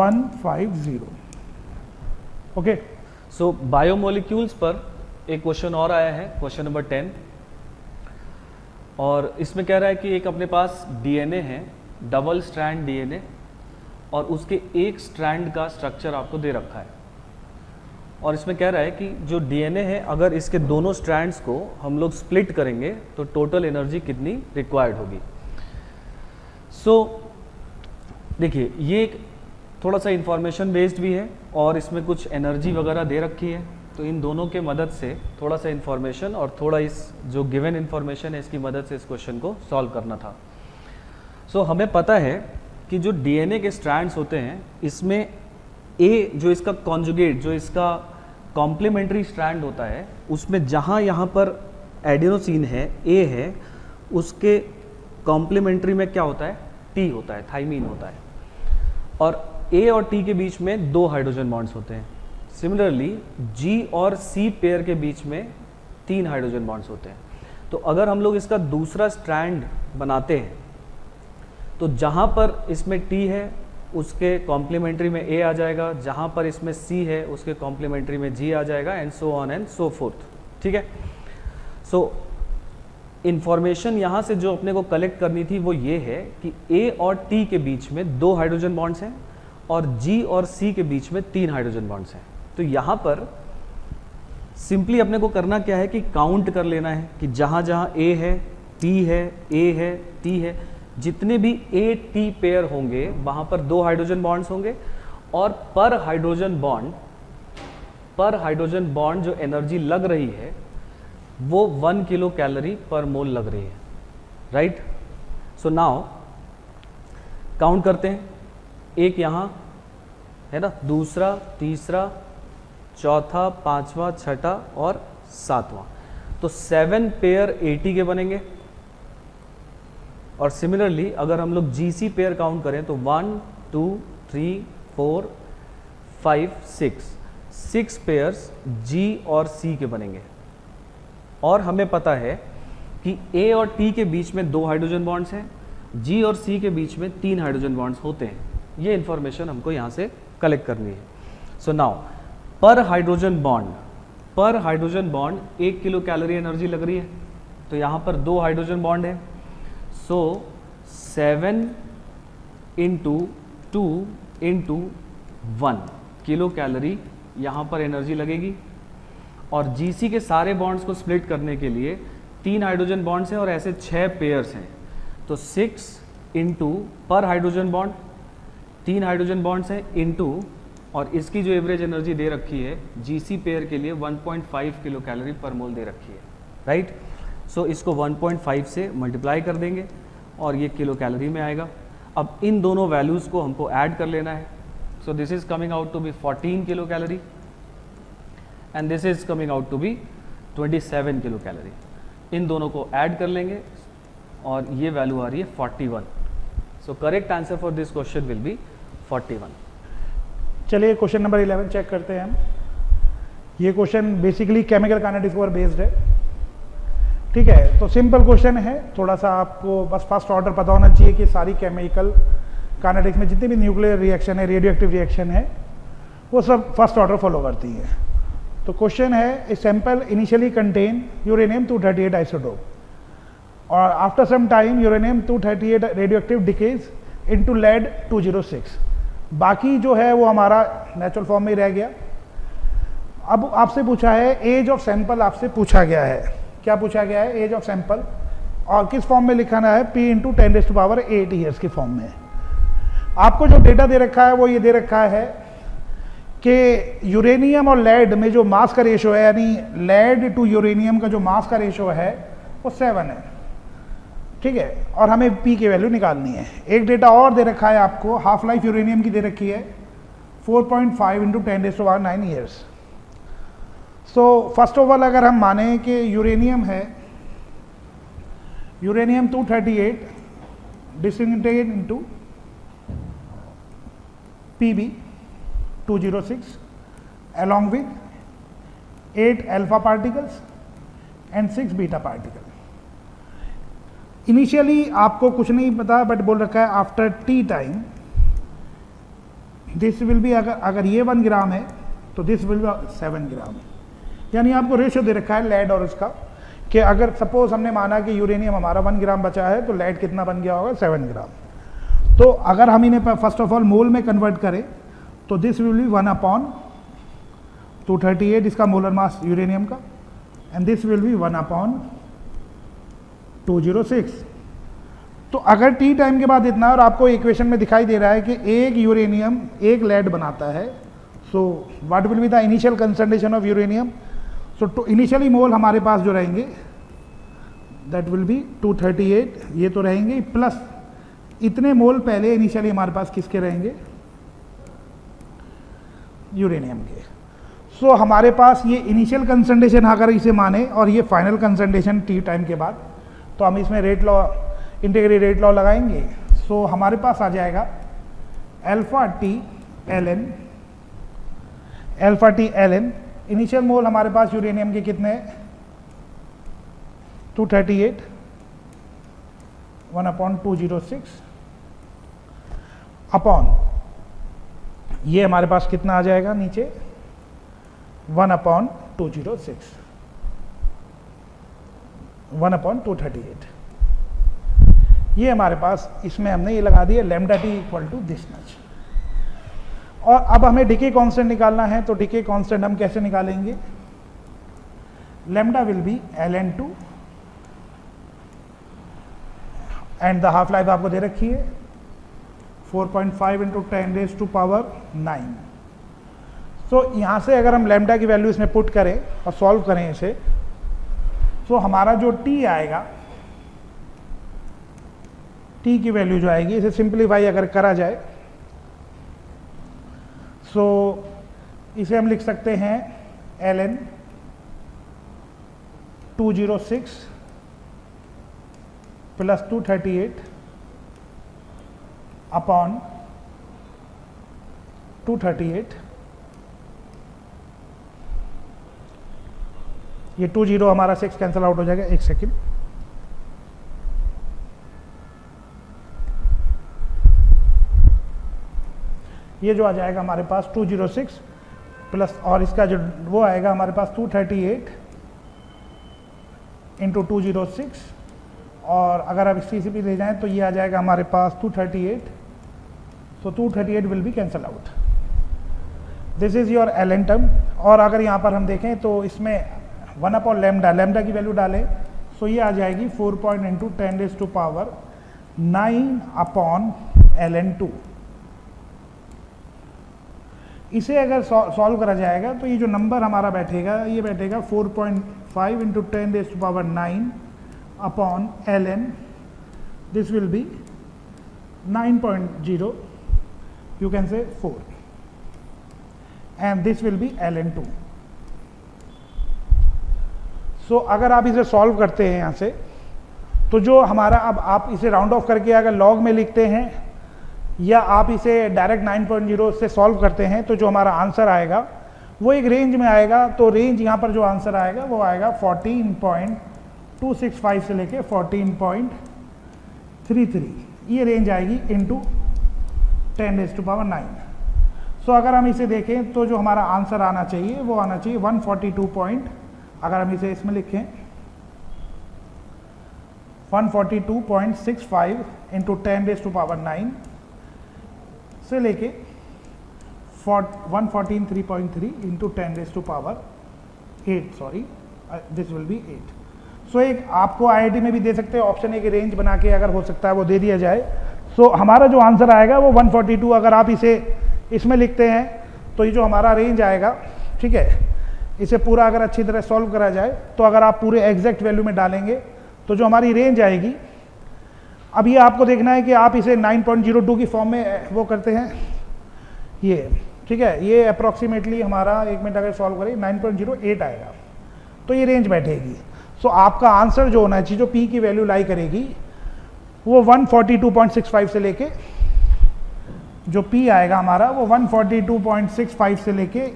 150. Okay. So biomolecules पर एक question और आया है, question number 10, और इसमें कह रहा है कि एक अपने पास डीएनए है, डबल स्ट्रैंड डीएनए, और उसके एक स्ट्रैंड का स्ट्रक्चर आपको दे रखा है, और इसमें कह रहा है कि जो डीएनए है अगर इसके दोनों स्ट्रैंड्स को हम लोग स्प्लिट करेंगे तो टोटल एनर्जी कितनी रिक्वायर्ड होगी. सो देखिए ये एक थोड़ा सा इंफॉर्मेशन बेस्ड भी है और इसमें कुछ एनर्जी वगैरह दे रखी है, तो इन दोनों के मदद से थोड़ा सा इन्फॉर्मेशन और थोड़ा इस जो गिवन इन्फॉर्मेशन है इसकी मदद से इस क्वेश्चन को सॉल्व करना था. सो हमें पता है कि जो डीएनए के स्ट्रैंड्स होते हैं इसमें ए जो इसका कॉन्जुगेट जो इसका कॉम्प्लीमेंट्री स्ट्रैंड होता है उसमें जहाँ यहाँ पर एडेनोसिन है, ए है, उसके कॉम्प्लीमेंट्री में क्या होता है, टी होता है, थाइमीन होता है, और ए और टी के बीच में 2 हाइड्रोजन बॉन्ड्स होते हैं. सिमिलरली जी और सी पेयर के बीच में 3 हाइड्रोजन बॉन्ड्स होते हैं. तो अगर हम लोग इसका दूसरा स्ट्रैंड बनाते हैं तो जहाँ पर इसमें टी है उसके कॉम्प्लीमेंट्री में ए आ जाएगा, जहाँ पर इसमें सी है उसके कॉम्प्लीमेंट्री में जी आ जाएगा, and so on and so fourth. ठीक है. सो इंफॉर्मेशन यहाँ से जो अपने को कलेक्ट करनी थी वो ये है कि ए और टी के बीच में 2 हाइड्रोजन बॉन्ड्स हैं और जी और सी के बीच में 3 हाइड्रोजन बॉन्ड्स हैं. तो यहाँ पर सिंपली अपने को करना क्या है कि काउंट कर लेना है कि जहाँ जहाँ ए है, पी है, ए है, टी है, जितने भी AT पेयर होंगे वहां पर 2 हाइड्रोजन बॉन्ड्स होंगे, और पर हाइड्रोजन बॉन्ड जो एनर्जी लग रही है वो 1 किलो कैलोरी पर मोल लग रही है, राइट। सो नाउ काउंट करते हैं, एक यहां है ना, दूसरा, तीसरा, चौथा, पांचवा, छठा और सातवां, तो 7 पेयर AT के बनेंगे। और सिमिलरली अगर हम लोग GC पेयर काउंट करें तो 1 2 3 4 5 6 पेयर्स G और C के बनेंगे। और हमें पता है कि A और T के बीच में 2 हाइड्रोजन बॉन्ड्स हैं, G और C के बीच में 3 हाइड्रोजन बॉन्ड्स होते हैं। ये इंफॉर्मेशन हमको यहाँ से कलेक्ट करनी है। सो नाउ पर hydrogen bond 1 kilo calorie energy लग रही है, तो यहाँ पर 2 हाइड्रोजन बॉन्ड है, सो 7 इंटू 2 इंटू 1 किलो कैलोरी यहाँ पर एनर्जी लगेगी। और GC के सारे बॉन्ड्स को स्प्लिट करने के लिए 3 हाइड्रोजन बॉन्ड्स हैं और ऐसे 6 पेयर्स हैं, तो 6 इंटू पर हाइड्रोजन बॉन्ड 3 हाइड्रोजन बॉन्ड्स हैं इंटू, और इसकी जो एवरेज एनर्जी दे रखी है GC पेयर के लिए 1.5 किलो कैलोरी पर मोल दे रखी है, राइट। सो इसको 1.5 से मल्टीप्लाई कर देंगे और ये किलो कैलोरी में आएगा। अब इन दोनों वैल्यूज़ को हमको ऐड कर लेना है। So this is coming out to be 14 kilo calorie and this is coming out to be 27 kilo calorie. इन दोनों को ऐड कर लेंगे और ये वैल्यू आ रही है 41। So correct answer for this question will B 41। चलिए क्वेश्चन नंबर 11 चेक करते हैं हम। ये क्वेश्चन बेसिकली केमिकल काइनेटिक्स पर बेस्ड है, ठीक है। तो सिंपल क्वेश्चन है, थोड़ा सा आपको बस फर्स्ट ऑर्डर पता होना चाहिए कि सारी केमिकल काइनेटिक्स में जितने भी न्यूक्लियर रिएक्शन है, रेडियोएक्टिव रिएक्शन है, वो सब फर्स्ट ऑर्डर फॉलो करती है। तो क्वेश्चन है, a sample initially contain uranium 238 isotope और after some time uranium 238 radioactive decays into lead 206। बाकी जो है वो हमारा नेचुरल फॉर्म में ही रह गया। अब आपसे पूछा है एज ऑफ सैंपल, आपसे पूछा गया है, क्या पूछा गया है, एज ऑफ सैंपल, और किस फॉर्म में लिखाना है, P इंटू 10⁸ ईयर्स की फॉर्म में। आपको जो डेटा दे रखा है वो ये दे रखा है कि यूरेनियम और लेड में जो मास का रेशो है, यानी लेड टू यूरेनियम का जो मास का रेशो है वो 7 है, ठीक है। और हमें P की वैल्यू निकालनी है। एक डेटा और दे रखा है आपको, हाफ लाइफ यूरेनियम की दे रखी है 4.5 into 10⁹ years. So first of all अगर हम माने कि यूरेनियम है, uranium 238 disintegrated into Pb 206 along with 8 alpha particles and 6 beta particles। Initially आपको कुछ नहीं पता, बट बोल रखा है after T time this will B, अगर ये 1 ग्राम है तो दिस विल बी 7 ग्राम। यानी आपको रेशियो दे रखा है लेड और उसका, कि अगर सपोज हमने माना कि यूरेनियम हमारा 1 ग्राम बचा है तो लेड कितना बन गया होगा, 7 ग्राम। तो अगर हम इन्हें फर्स्ट ऑफ ऑल मोल में कन्वर्ट करें तो दिस विल बी 1/238 इसका मोलर मास यूरेनियम का, एंड दिस विल बी 1/206। तो अगर T टाइम के बाद इतना, और आपको इक्वेशन में दिखाई दे रहा है कि एक यूरेनियम एक लेड बनाता है, so what will be the initial concentration of uranium. So initially mole हमारे पास जो रहेंगे दैट विल बी 238, ये तो रहेंगे, प्लस इतने मोल पहले इनिशियली हमारे पास किसके रहेंगे, यूरेनियम के। सो हमारे पास ये इनिशियल कंसंट्रेशन अगर इसे माने और ये फाइनल कंसंट्रेशन T टाइम के बाद, तो हम इसमें rate law, integral rate law लगाएंगे। सो हमारे पास आ जाएगा alpha T L N. Initial mole हमारे पास यूरेनियम के कितने हैं, 238 1/206 अपॉन ये हमारे पास कितना आ जाएगा नीचे 1/206 1/238। ये हमारे पास, इसमें हमने ये लगा दिया lambda T equal to this much. और अब हमें डिके कांस्टेंट निकालना है, तो डिके कांस्टेंट हम कैसे निकालेंगे, lambda will be ln2 and the half life आपको दे रखी है 4.5 इंटू 10⁻⁹। सो यहाँ से अगर हम लैम्डा की वैल्यू इसमें पुट करें और सॉल्व करें इसे, तो हमारा जो t आएगा, t की वैल्यू जो आएगी, इसे सिंप्लीफाई अगर करा जाए, सो इसे हम लिख सकते हैं ln 206 प्लस 238 अपॉन 238। ये 20 हमारा 6 कैंसिल आउट हो जाएगा, एक सेकेंड। ये जो आ जाएगा हमारे पास 206 प्लस, और इसका जो वो आएगा हमारे पास 238 इंटू 206, और अगर आप इसी से भी ले जाएं तो ये आ जाएगा हमारे पास 238। सो 238 will be cancel out. This is your ln term. और अगर यहाँ पर हम देखें तो इसमें 1 अपॉन लैम्डा, लैम्डा की वैल्यू डालें, सो ये आ जाएगी 4.10⁹ अपॉन ln 2। इसे अगर सॉल्व करा जाएगा तो ये जो नंबर हमारा बैठेगा, ये बैठेगा 4.5 into 10⁹ upon ln, this will B 9.0, you can say 4, and this will be ln 2। सो अगर आप इसे सॉल्व करते हैं यहाँ से, तो जो हमारा, अब आप इसे राउंड ऑफ करके अगर लॉग में लिखते हैं या आप इसे डायरेक्ट 9.0 से सॉल्व करते हैं, तो जो हमारा आंसर आएगा वो एक रेंज में आएगा। तो रेंज यहाँ पर जो आंसर आएगा वो आएगा 14.265 से लेके 14.33, ये रेंज आएगी इंटू 10⁻⁹। सो अगर हम इसे देखें तो जो हमारा आंसर आना चाहिए वो आना चाहिए 142 अगर हम इसे इसमें लिखें 142.65 इंटू 10⁻⁹ से लेके 143.3 into 10⁸, sorry, this will B 8। सो एक आपको IIT में भी दे सकते हैं ऑप्शन, एक रेंज बना के अगर हो सकता है वो दे दिया जाए। सो हमारा जो आंसर आएगा वो 142, अगर आप इसे इसमें लिखते हैं तो ये जो हमारा रेंज आएगा, ठीक है, इसे पूरा अगर अच्छी तरह सॉल्व करा जाए तो अगर आप पूरे एग्जैक्ट वैल्यू में डालेंगे तो जो हमारी रेंज आएगी, अब ये आपको देखना है कि आप इसे 9.02 की फॉर्म में वो करते हैं ये, ठीक है, ये अप्रॉक्सीमेटली हमारा 1 मिनट अगर सॉल्व करें 9.08 आएगा, तो ये रेंज बैठेगी। सो आपका आंसर जो होना चाहिए, जो P की वैल्यू लाई करेगी, वो 142.65 से लेके, जो P आएगा हमारा वो 142.65 से लेके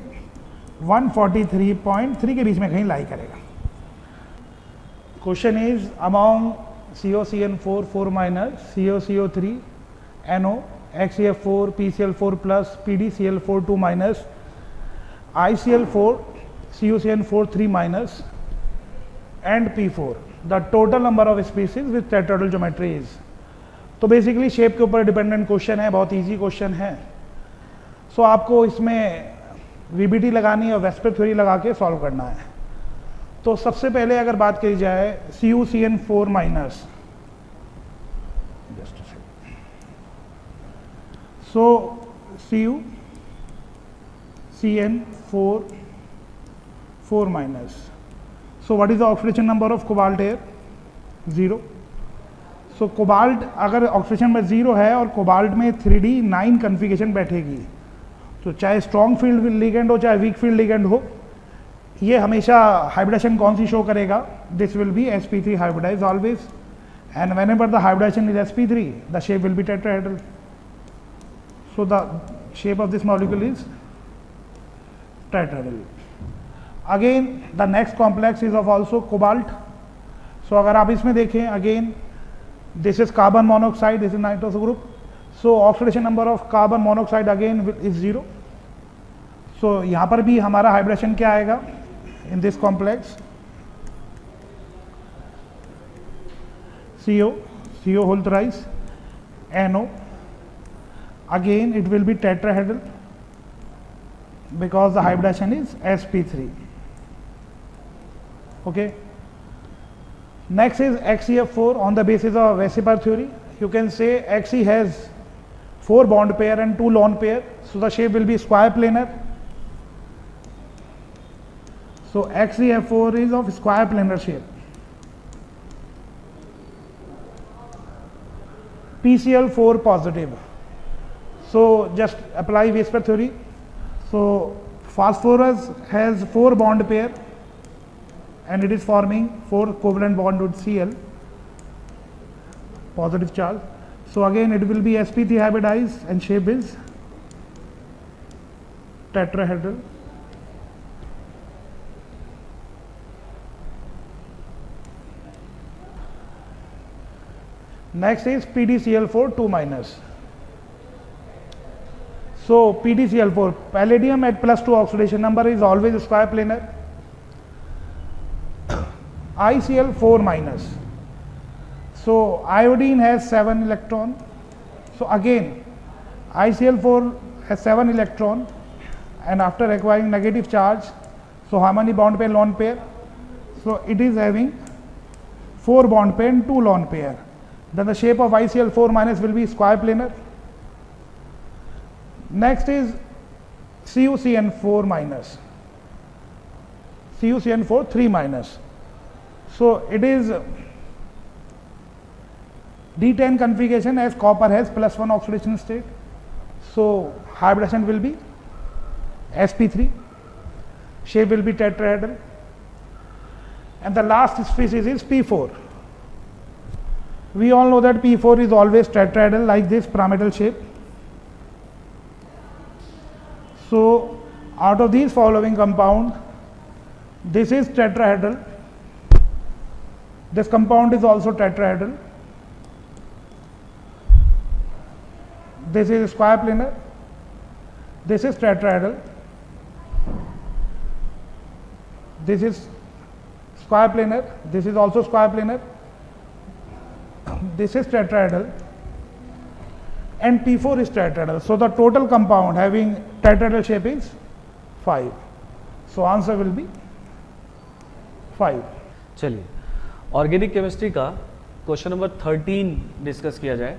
143.3 के बीच में कहीं लाई करेगा। Question is among COCN4 4 minus, COCO3 NO, XCF4 PCl4 plus, PDCl4 2 minus, ICl4 CuCN4 3 minus and P4, the total number of species with tetrahedral geometry is। तो बेसिकली शेप के ऊपर डिपेंडेंट क्वेश्चन है, बहुत इजी क्वेश्चन है। सो आपको इसमें VBT लगानी है और वेस्पर थ्योरी लगा के सॉल्व करना है। तो सबसे पहले अगर बात करी जाए CuCN4 minus, so CuCN4 minus, so what is the oxidation number of cobalt air? 0। So cobalt अगर ऑक्सीडेशन में 0 है और कोबाल्ट में 3D9 कन्फिगरेशन बैठेगी, तो चाहे स्ट्रॉन्ग फील्ड लिगेंड हो चाहे वीक फील्ड लिगेंड हो, ये हमेशा हाइब्रिडेशन कौन सी शो करेगा? This will be sp3 hybridise always, and whenever the hybridisation is sp3 the shape will be tetrahedral. So the shape of this molecule is tetrahedral. Again the next complex is of also cobalt. So अगर आप इसमें देखें, again this is carbon monoxide, this is nitrous group, so oxidation number of carbon monoxide again is 0। So यहाँ पर भी हमारा hybridisation क्या आएगा in this complex? CO whole thrice, NO, again it will be tetrahedral because the hybridization is sp3, okay। Next is XeF4 on the basis of Weissenberg theory. You can say Xe has 4 bond pair and 2 lone pair, so the shape will be square planar. So XeF4 is of square planar shape. PCl4 positive. So just apply Weissenberg theory. So phosphorus has 4 bond pair and it is forming 4 covalent bond with Cl, positive charge. So again it will be sp3 hybridized and shape is tetrahedral. Next is PdCl4 2 minus. So PdCl4, palladium at +2 oxidation number is always square planar. ICl4 minus. So iodine has 7 electron. So again ICl4 has 7 electron and after acquiring negative charge, so how many bond pair, lone pair? So it is having 4 bond pair and 2 lone pair. Then the shape of ICl4 minus will be square planar. Next is CuCN4 minus. CuCN4 3 minus. So it is D10 configuration as copper has +1 oxidation state. So hybridization will be sp3. Shape will be tetrahedral. And the last species is P4. We all know that P4 is always tetrahedral like this pyramidal shape. So out of these following compound, this is tetrahedral. This compound is also tetrahedral. This is square planar. This is tetrahedral. This is square planar. This is also square planar. This is tetrahedral. And P4 is tetrahedral. So the total compound having tetrahedral shape is 5. So answer will be 5. चलिए organic chemistry का question number 13 discuss किया जाए।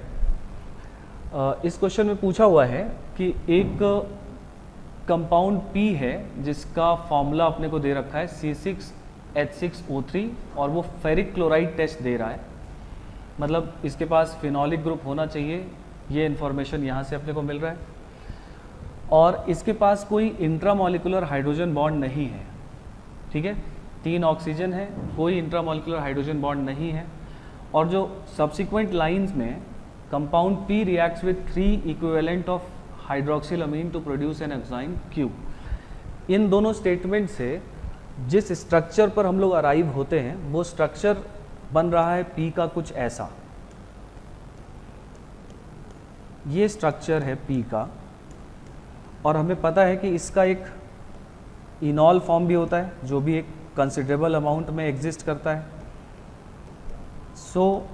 इस question में पूछा हुआ है कि एक कंपाउंड P है जिसका फॉर्मूला अपने को दे रखा है C6H6O3 और वो फेरिक क्लोराइड टेस्ट दे रहा है, मतलब इसके पास फिनोलिक ग्रुप होना चाहिए, ये इन्फॉर्मेशन यहाँ से अपने को मिल रहा है। और इसके पास कोई इंट्रामोलिकुलर हाइड्रोजन बॉन्ड नहीं है, ठीक है, 3 ऑक्सीजन है, कोई इंट्रामोलिकुलर हाइड्रोजन बॉन्ड नहीं है। और जो सब्सिक्वेंट लाइंस में compound P reacts with 3 equivalent of hydroxylamine to produce an enzyme Q। इन दोनों स्टेटमेंट से जिस स्ट्रक्चर पर हम लोग अराइव होते हैं वो स्ट्रक्चर बन रहा है P का कुछ ऐसा। ये स्ट्रक्चर है P का और हमें पता है कि इसका एक इनॉल फॉर्म भी होता है जो भी एक कंसिडरेबल अमाउंट में एग्जिस्ट करता है। सो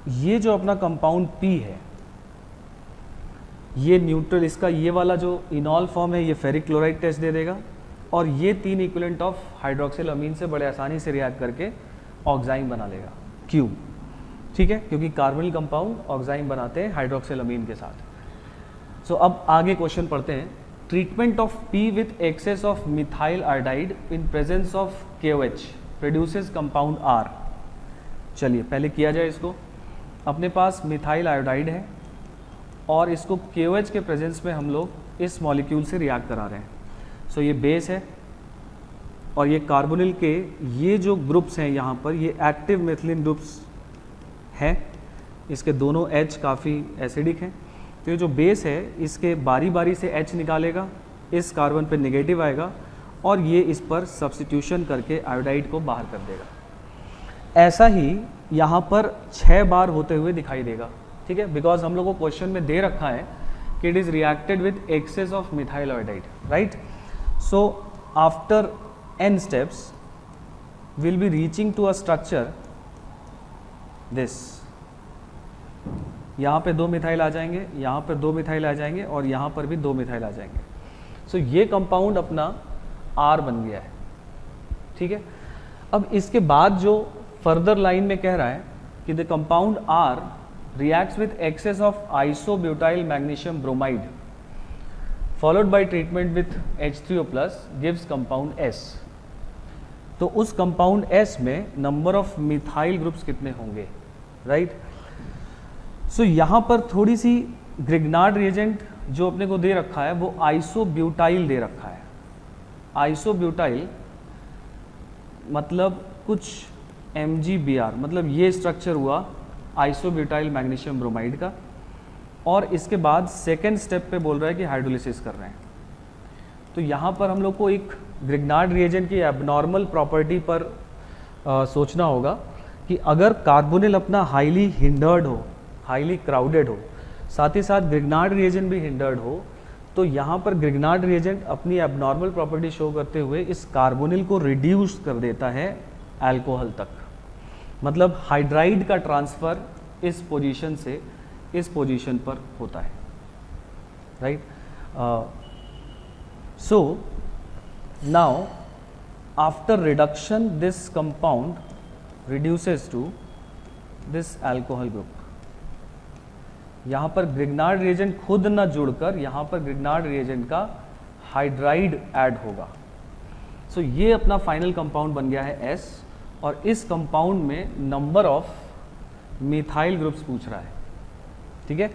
ये जो अपना कंपाउंड P है, ये न्यूट्रल, इसका ये वाला जो इनॉल फॉर्म है ये फेरिक क्लोराइड टेस्ट दे देगा और ये 3 इक्विवेलेंट ऑफ हाइड्रोक्सिल अमीन से बड़े आसानी से रिएक्ट करके ऑक्साइन बना लेगा Q, ठीक है, क्योंकि कार्बोनिल कंपाउंड ऑक्साइन बनाते हैं हाइड्रोक्सिल अमीन के साथ। सो अब आगे क्वेश्चन पढ़ते हैं। Treatment of P with excess of methyl iodide in presence of KOH produces compound R। चलिए पहले किया जाए इसको। अपने पास मिथाइल आयोडाइड है और इसको KOH के प्रेजेंस में हम लोग इस मॉलिक्यूल से रिएक्ट करा रहे हैं। सो ये बेस है और ये कार्बोनिल के ये जो ग्रुप्स हैं यहाँ पर ये एक्टिव मेथिलीन ग्रुप्स हैं, इसके दोनों H काफ़ी एसिडिक हैं। तो ये जो बेस है इसके बारी बारी से H निकालेगा, इस कार्बन पे नेगेटिव आएगा और ये इस पर सब्स्टिट्यूशन करके आयोडाइड को बाहर कर देगा। ऐसा ही यहाँ पर 6 बार होते हुए दिखाई देगा, ठीक है, बिकॉज हम लोग को क्वेश्चन में दे रखा है कि it is reacted with excess of methyl iodide, right. So after n steps we'll be reaching to a structure this। यहाँ पे 2 मिथाइल आ जाएंगे, यहाँ पर 2 मिथाइल आ जाएंगे और यहाँ पर भी 2 मिथाइल आ जाएंगे। सो ये कंपाउंड अपना R बन गया है, ठीक है। अब इसके बाद जो फर्दर लाइन में कह रहा है कि the compound R reacts with excess of isobutyl magnesium bromide followed by treatment with H3O+ gives compound S। तो उस कंपाउंड S में नंबर ऑफ मिथाइल ग्रुप्स कितने होंगे, राइट। सो यहाँ पर थोड़ी सी ग्रिग्नार्ड रिएजेंट जो अपने को दे रखा है वो आइसोब्यूटाइल दे रखा है। आइसोब्यूटाइल मतलब कुछ MgBr, मतलब ये स्ट्रक्चर हुआ आइसोब्यूटाइल मैग्नीशियम ब्रोमाइड का, और इसके बाद सेकेंड स्टेप पे बोल रहा है कि हाइड्रोलिसिस कर रहे हैं। तो यहाँ पर हम लोग को एक ग्रिग्नार्ड रिएजेंट की एबनॉर्मल प्रॉपर्टी पर सोचना होगा कि अगर कार्बोनिल अपना हाईली हिंडर्ड हो, हाईली क्राउडेड हो, साथ ही साथ ग्रिग्नार्ड रिएजेंट भी हिंडर्ड हो, तो यहाँ पर ग्रिग्नार्ड रिएजेंट अपनी एबनॉर्मल प्रॉपर्टी शो करते हुए इस कार्बोनिल को रिड्यूस कर देता है अल्कोहल तक। मतलब हाइड्राइड का ट्रांसफ़र इस पोजीशन से इस पोजीशन पर होता है, right. So now after reduction this compound reduces to this alcohol group. यहाँ पर ग्रिग्नार्ड रिएजेंट खुद न जुड़कर यहाँ पर ग्रिग्नार्ड रिएजेंट का हाइड्राइड ऐड होगा। सो ये अपना फाइनल कंपाउंड बन गया है S, और इस कंपाउंड में नंबर ऑफ मिथाइल ग्रुप्स पूछ रहा है, ठीक है।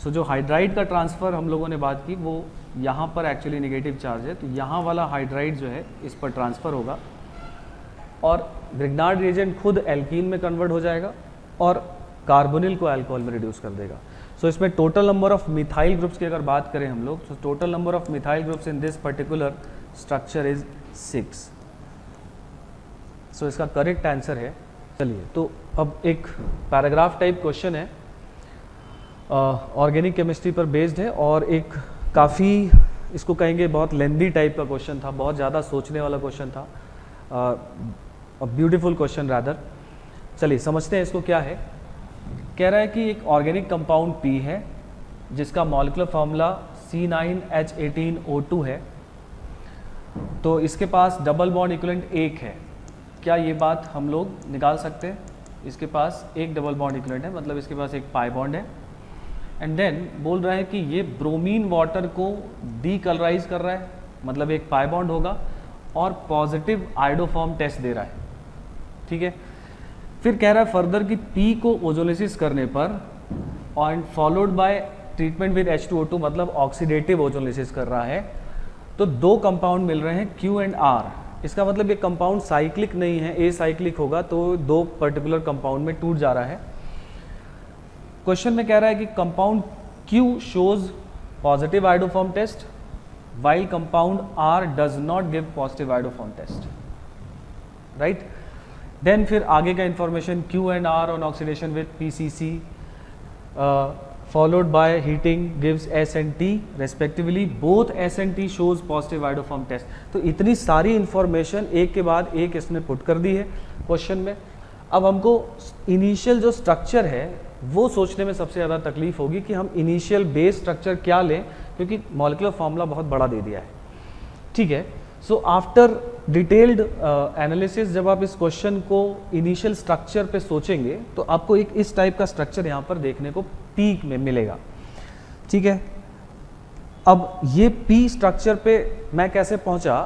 सो जो हाइड्राइड का ट्रांसफ़र हम लोगों ने बात की वो यहाँ पर एक्चुअली नेगेटिव चार्ज है, तो यहाँ वाला हाइड्राइड जो है इस पर ट्रांसफ़र होगा और ग्रिग्नार्ड रिएजेंट खुद एल्कीन में कन्वर्ट हो जाएगा और कार्बोनिल को अल्कोहल में रिड्यूस कर देगा। सो इसमें total number of methyl groups की अगर बात करें हम लोग, तो total number of methyl groups in this particular structure is 6। सो इसका करेक्ट आंसर है। चलिए, तो अब एक पैराग्राफ टाइप क्वेश्चन है, ऑर्गेनिक केमिस्ट्री पर बेस्ड है, और एक काफ़ी इसको कहेंगे बहुत लेंदी टाइप का क्वेश्चन था, बहुत ज़्यादा सोचने वाला क्वेश्चन था, ब्यूटीफुल क्वेश्चन रैदर। चलिए समझते हैं इसको क्या है। कह रहा है कि एक ऑर्गेनिक कंपाउंड P है जिसका मॉलिक्यूलर फार्मूला C9H18O2 है, तो इसके पास डबल बॉन्ड इक्विवेलेंट 1 है। क्या ये बात हम लोग निकाल सकते हैं? इसके पास एक डबल बॉन्ड इक्विवेलेंट है, मतलब इसके पास एक पाई बॉन्ड है, एंड देन बोल रहा है कि ये ब्रोमीन वाटर को डीकलराइज कर रहा है, मतलब एक पाई बॉन्ड होगा, और पॉजिटिव आयोडोफॉर्म टेस्ट दे रहा है, ठीक है। फिर कह रहा है फर्दर कि P को ओजोलिसिस करने पर and followed by treatment with H2O2, मतलब ऑक्सीडेटिव ओजोलिसिस कर रहा है, तो दो कंपाउंड मिल रहे हैं Q एंड R। इसका मतलब ये कंपाउंड साइक्लिक नहीं है, ए साइक्लिक होगा तो दो पर्टिकुलर कंपाउंड में टूट जा रहा है। क्वेश्चन में कह रहा है कि compound Q shows positive iodoform test while compound R does not give positive iodoform test, right? Then फिर आगे का information Q and R on oxidation with PCC followed by heating gives S and T respectively. Both S and T shows positive iodoform test. तो इतनी सारी information एक के बाद एक इसने पुट कर दी है क्वेश्चन में। अब हमको इनिशियल जो स्ट्रक्चर है वो सोचने में सबसे ज़्यादा तकलीफ होगी कि हम इनिशियल बेस स्ट्रक्चर क्या लें, क्योंकि मॉलिक्यूलर फार्मूला बहुत बड़ा दे दिया है, ठीक है। सो आफ्टर डिटेल्ड एनालिसिस जब आप इस क्वेश्चन को इनिशियल स्ट्रक्चर पे सोचेंगे तो आपको एक इस टाइप का स्ट्रक्चर यहाँ पर देखने को पी में मिलेगा, ठीक है। अब ये पी स्ट्रक्चर पे मैं कैसे पहुँचा,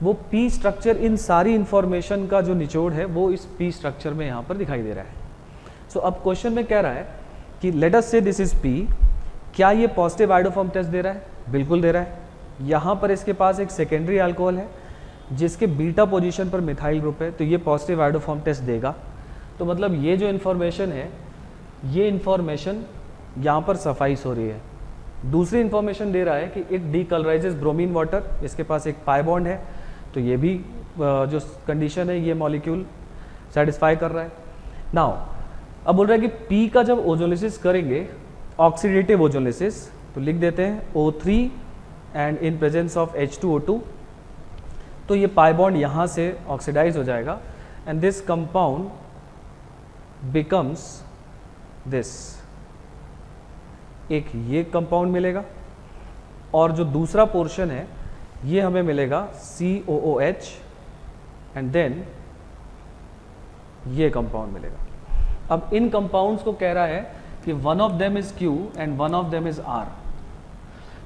वो पी स्ट्रक्चर इन सारी इंफॉर्मेशन का जो निचोड़ है वो इस पी स्ट्रक्चर में यहाँ पर दिखाई दे रहा है। सो अब क्वेश्चन में कह रहा है कि लेट अस से दिस इज पी, क्या ये पॉजिटिव आयोडोफॉर्म टेस्ट दे रहा है? बिल्कुल दे रहा है। यहाँ पर इसके पास एक सेकेंडरी अल्कोहल है जिसके बीटा पोजीशन पर मिथाइल ग्रुप है, तो ये पॉजिटिव आयोडोफॉर्म टेस्ट देगा। तो मतलब ये जो इन्फॉर्मेशन है, ये इन्फॉर्मेशन यहाँ पर सफाइस हो रही है। दूसरी इन्फॉर्मेशन दे रहा है कि इट डीकलराइजेस ब्रोमीन वाटर, इसके पास एक पाई बॉन्ड है, तो ये भी जो कंडीशन है ये मॉलिक्यूल सेटिस्फाई कर रहा है। नाउ अब बोल रहा है कि पी का जब ओजोलिसिस करेंगे, ऑक्सीडेटिव ओजोलिसिस, तो लिख देते हैं O3 and in presence of H2O2, तो ये पाई बॉन्ड यहाँ से ऑक्सीडाइज हो जाएगा and this compound becomes this, एक ये कंपाउंड मिलेगा और जो दूसरा पोर्शन है ये हमें मिलेगा COOH एंड देन ये कंपाउंड मिलेगा। अब इन कंपाउंड्स को कह रहा है कि one of them is Q and one of them is R।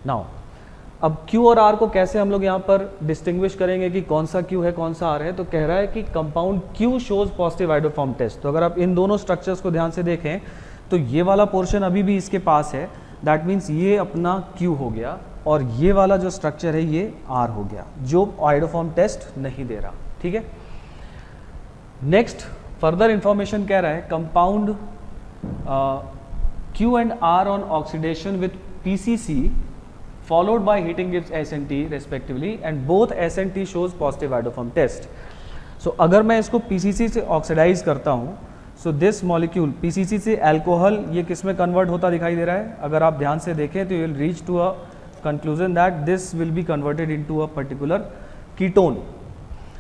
Now अब Q और R को कैसे हम लोग यहाँ पर डिस्टिंग्विश करेंगे कि कौन सा Q है कौन सा R है, तो कह रहा है कि compound Q shows positive iodoform test. तो अगर आप इन दोनों स्ट्रक्चर्स को ध्यान से देखें तो ये वाला पोर्शन अभी भी इसके पास है, दैट मीन्स ये अपना Q हो गया और ये वाला जो स्ट्रक्चर है ये R हो गया, जो आइडोफॉर्म टेस्ट नहीं दे रहा। ठीक है, नेक्स्ट फर्दर इंफॉर्मेशन कह रहा है compound Q and R on oxidation with PCC followed by heating gives S and T respectively and both S and T shows positive iodoform test. So अगर मैं इसको PCC से ऑक्सीडाइज करता हूँ, so this molecule PCC से alcohol ये किस में कन्वर्ट होता दिखाई दे रहा है? अगर आप ध्यान से देखें तो you will reach to a conclusion that this will be converted into a particular ketone.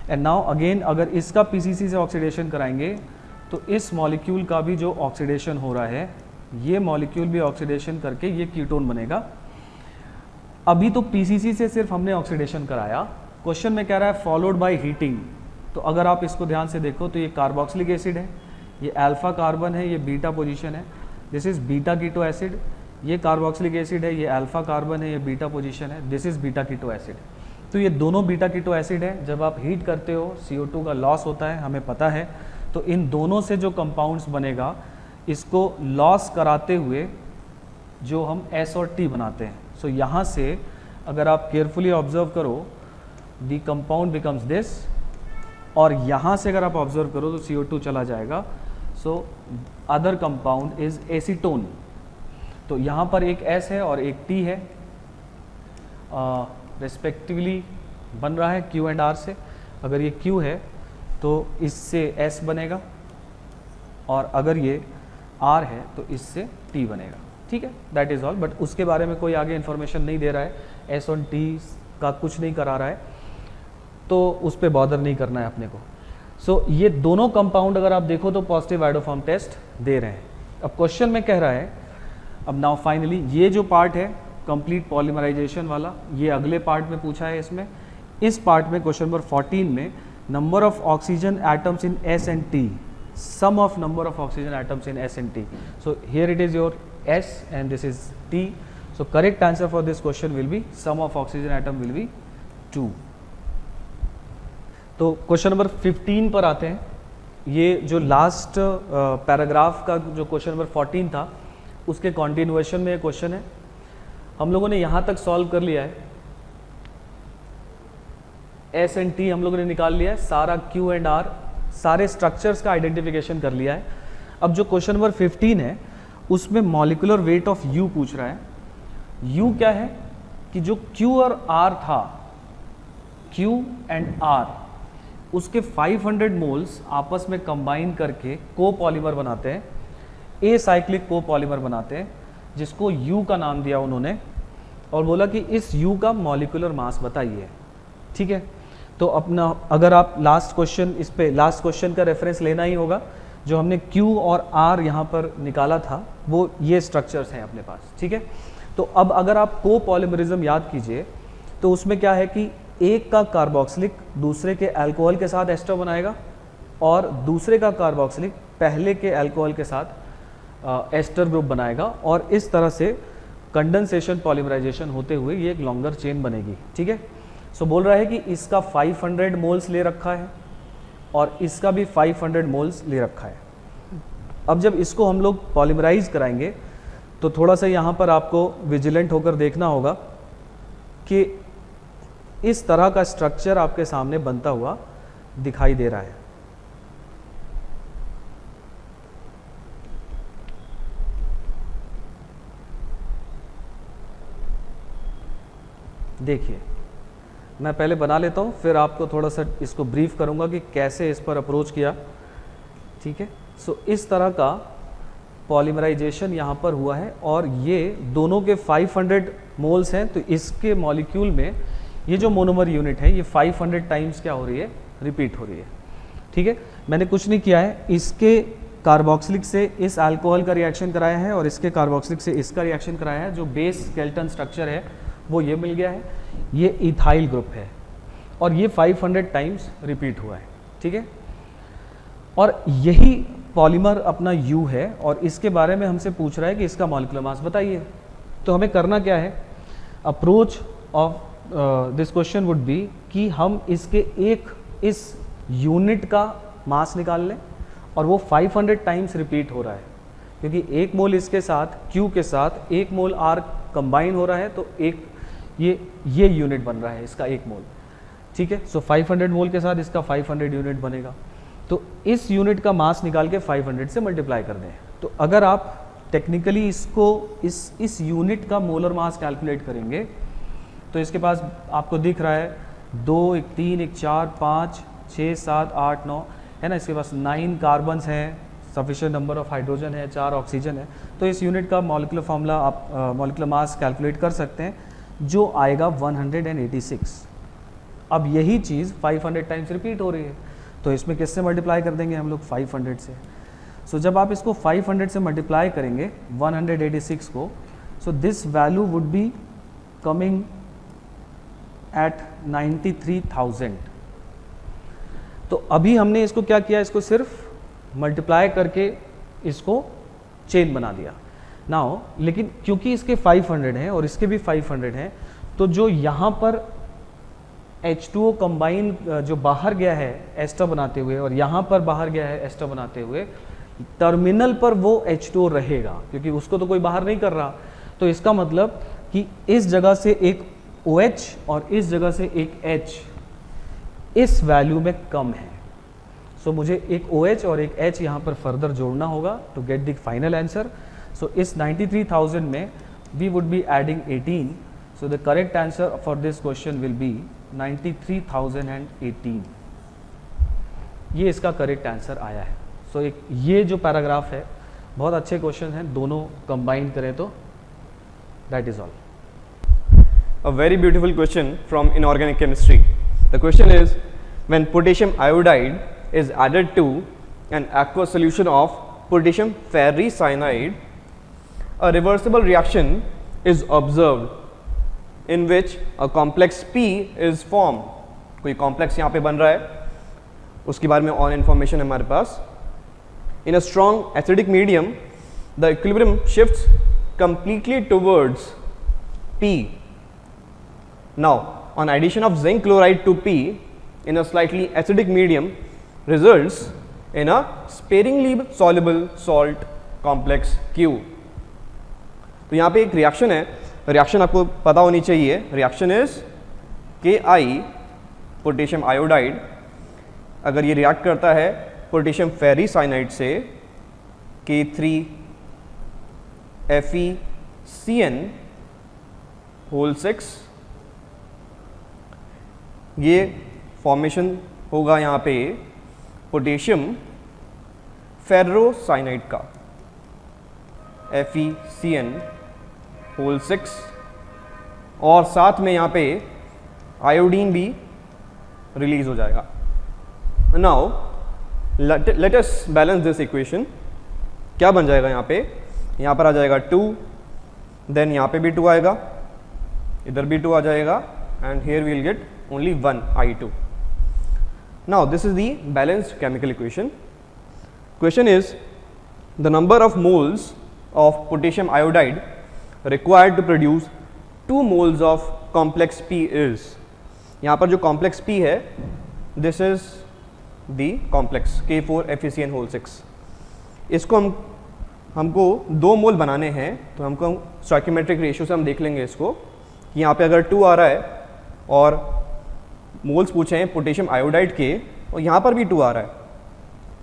And now again अगर इसका PCC से ऑक्सीडेशन कराएंगे तो इस मॉलिक्यूल का भी जो ऑक्सीडेशन हो रहा है, ये मॉलिक्यूल भी ऑक्सीडेशन करके ये कीटोन बनेगा। अभी तो PCC से सिर्फ हमने ऑक्सीडेशन कराया, क्वेश्चन में कह रहा है फॉलोड बाय हीटिंग। तो अगर आप इसको ध्यान से देखो तो ये कार्बोक्सिलिक एसिड है, ये अल्फा कार्बन है, ये बीटा पोजीशन है, this is beta keto acid. ये कार्बोक्सिलिक एसिड है, ये अल्फा कार्बन है, ये बीटा पोजीशन है, this is beta keto acid. तो ये दोनों बीटा कीटो एसिड है। जब आप हीट करते हो CO2 का लॉस होता है, हमें पता है। तो इन दोनों से जो कंपाउंड्स बनेगा, इसको लॉस कराते हुए जो हम S और T बनाते हैं। सो यहाँ से अगर आप केयरफुली ऑब्जर्व करो, दी कंपाउंड बिकम्स दिस, और यहाँ से अगर आप ऑब्जर्व करो तो CO2 चला जाएगा। So other compound is acetone. तो यहाँ पर एक S है और एक T है, रेस्पेक्टिवली बन रहा है Q एंड R से। अगर ये Q है तो इससे S बनेगा, और अगर ये R है तो इससे T बनेगा। ठीक है, दैट इज़ ऑल। बट उसके बारे में कोई आगे इन्फॉर्मेशन नहीं दे रहा है, S और T का कुछ नहीं करा रहा है, तो उस पर बॉदर नहीं करना है अपने को। सो ये दोनों कंपाउंड अगर आप देखो तो पॉजिटिव आइडोफॉर्म टेस्ट दे रहे हैं। अब क्वेश्चन में कह रहा है, अब नाउ फाइनली ये जो पार्ट है कंप्लीट पॉलीमराइजेशन वाला, ये अगले पार्ट में पूछा है। इसमें इस पार्ट में क्वेश्चन नंबर 14 में number of oxygen atoms in S and T, sum of number of oxygen atoms in S and T. So here it is your S and this is T. So correct answer for this question will be sum of oxygen atom will be 2. तो question number 15 पर आते हैं। ये जो last paragraph का जो question number 14 था उसके कॉन्टिन्यूएशन में क्वेश्चन है। हम लोगों ने यहाँ तक सॉल्व कर लिया है, S and T हम लोगों ने निकाल लिया है, सारा Q एंड R सारे स्ट्रक्चर्स का आइडेंटिफिकेशन कर लिया है। अब जो क्वेश्चन नंबर 15 है उसमें मॉलिक्यूलर वेट ऑफ U पूछ रहा है। U क्या है कि जो Q और R था, Q एंड R, उसके 500 मोल्स आपस में कंबाइन करके कोपॉलीमर बनाते हैं, ए साइक्लिक कोपॉलीमर बनाते हैं, जिसको U का नाम दिया उन्होंने, और बोला कि इस U का मॉलिक्यूलर मास बताइए। ठीक है, तो अपना अगर आप लास्ट क्वेश्चन, इस पे लास्ट क्वेश्चन का रेफरेंस लेना ही होगा। जो हमने Q और R यहाँ पर निकाला था वो ये स्ट्रक्चर्स हैं अपने पास। ठीक है, तो अब अगर आप कोपॉलीमरिज्म याद कीजिए तो उसमें क्या है कि एक का कार्बोक्सिलिक दूसरे के अल्कोहल के साथ एस्टर बनाएगा, और दूसरे का कार्बोक्सिलिक पहले के अल्कोहल के साथ एस्टर ग्रुप बनाएगा, और इस तरह से कंडेंसेशन पॉलीमराइजेशन होते हुए ये एक लॉन्गर चेन बनेगी। ठीक है, सो बोल रहा है कि इसका 500 मोल्स ले रखा है और इसका भी 500 मोल्स ले रखा है। अब जब इसको हम लोग पॉलीमराइज कराएंगे तो थोड़ा सा यहाँ पर आपको विजिलेंट होकर देखना होगा कि इस तरह का स्ट्रक्चर आपके सामने बनता हुआ दिखाई दे रहा है। देखिए, मैं पहले बना लेता हूँ, फिर आपको थोड़ा सा इसको ब्रीफ करूँगा कि कैसे इस पर अप्रोच किया। ठीक है, सो इस तरह का पॉलीमराइजेशन यहाँ पर हुआ है, और ये दोनों के 500 मोल्स हैं, तो इसके मॉलिक्यूल में ये जो मोनोमर यूनिट है ये 500 टाइम्स क्या हो रही है, रिपीट हो रही है। ठीक है, मैंने कुछ नहीं किया है, इसके कार्बोक्सिलिक से इस अल्कोहल का रिएक्शन कराया है और इसके कार्बोक्सिलिक से इसका रिएक्शन कराया है। जो बेस स्केलेटन स्ट्रक्चर है वो ये मिल गया है, ये इथाइल ग्रुप है, और ये 500 टाइम्स रिपीट हुआ है। ठीक है। और यही पॉलीमर अपना U है और इसके बारे में हमसे पूछ रहा है कि इसका मॉलिक्यूलर मास बताइए। तो हमें करना क्या है, approach of this question would be कि हम इसके इस यूनिट का मास निकाल लें और वो 500 टाइम्स रिपीट हो रहा है, क्योंकि 1 मोल इसके साथ Q के साथ 1 मोल R कंबाइन हो रहा है, तो एक ये यूनिट बन रहा है इसका 1 मोल, ठीक है। सो 500 मोल के साथ इसका 500 यूनिट बनेगा। तो इस यूनिट का मास निकाल के 500 से मल्टीप्लाई कर दें। तो अगर आप टेक्निकली इसको इस यूनिट का मोलर मास कैलकुलेट करेंगे तो इसके पास आपको दिख रहा है 2, 1, 3, 1, 4, 5, 6, 7, 8, 9 है ना। इसके पास 9 कार्बन्स हैं, सफिशिएंट नंबर ऑफ हाइड्रोजन है, 4 ऑक्सीजन है। तो इस यूनिट का मॉलिक्यूलर फार्मूला आप मॉलिक्यूलर मास कैलकुलेट कर सकते हैं, जो आएगा 186। अब यही चीज़ 500 टाइम्स रिपीट हो रही है, तो इसमें किससे मल्टीप्लाई कर देंगे हम लोग, 500 से। सो जब आप इसको 500 से मल्टीप्लाई करेंगे 186 को, so this value would be coming at 93,000। तो अभी हमने इसको क्या किया, इसको सिर्फ मल्टीप्लाई करके इसको चेन बना दिया नाउ। लेकिन क्योंकि इसके 500 हैं और इसके भी 500 हैं, तो जो यहाँ पर H2O कंबाइन जो बाहर गया है एस्टर बनाते हुए और यहाँ पर बाहर गया है एस्टर बनाते हुए, टर्मिनल पर वो H2O रहेगा, क्योंकि उसको तो कोई बाहर नहीं कर रहा। तो इसका मतलब कि इस जगह से एक OH और इस जगह से एक H इस वैल्यू में कम है। सो मुझे एक OH और एक H यहाँ पर फर्दर जोड़ना होगा to get the final answer. So इस 93,000 में we would be adding 18। So the correct answer for this question will be 93,018। ये इसका करेक्ट आंसर आया है। सो एक ये जो पैराग्राफ है, बहुत अच्छे क्वेश्चन हैं, दोनों कंबाइन करें तो that is all. A very beautiful question from inorganic chemistry. The question is, when potassium iodide is added to an aqueous solution of potassium ferricyanide, a reversible reaction is observed in which a complex P is formed. कोई complex यहाँ पे बन रहा है, उसके बारे में और information है हमारे पास. In a strong acidic medium, the equilibrium shifts completely towards P. Now, on addition of zinc chloride to P in a slightly acidic medium results in a sparingly soluble salt complex Q. तो यहाँ पे एक reaction है, reaction आपको पता होनी चाहिए. Reaction is Ki potassium iodide. अगर ये रिएक्ट करता है पोटेशियम फेरिसाइनाइड से K3FeCN6, ये फॉर्मेशन होगा यहाँ पे पोटेशियम फेरोसाइनाइड का FeCN6, और साथ में यहाँ पे आयोडीन भी रिलीज हो जाएगा. Now let us balance this equation. क्या बन जाएगा यहाँ पे? यहाँ पर आ जाएगा 2, देन यहाँ पे भी 2 आएगा, इधर भी 2 आ जाएगा, and here we will get only 1 I2. Now this is the balanced chemical equation. Question is, the number of moles of potassium iodide required to produce 2 moles of complex P is. यहाँ पर जो complex P है, this is the complex K4FeCN6. इसको हमको 2 मोल बनाने हैं, तो हमको स्टोइकियोमेट्रिक रेशियो से हम देख लेंगे इसको कि यहाँ पे अगर 2 आ रहा है और मोल्स पूछे हैं पोटेशियम आयोडाइड के और यहाँ पर भी 2 आ रहा है,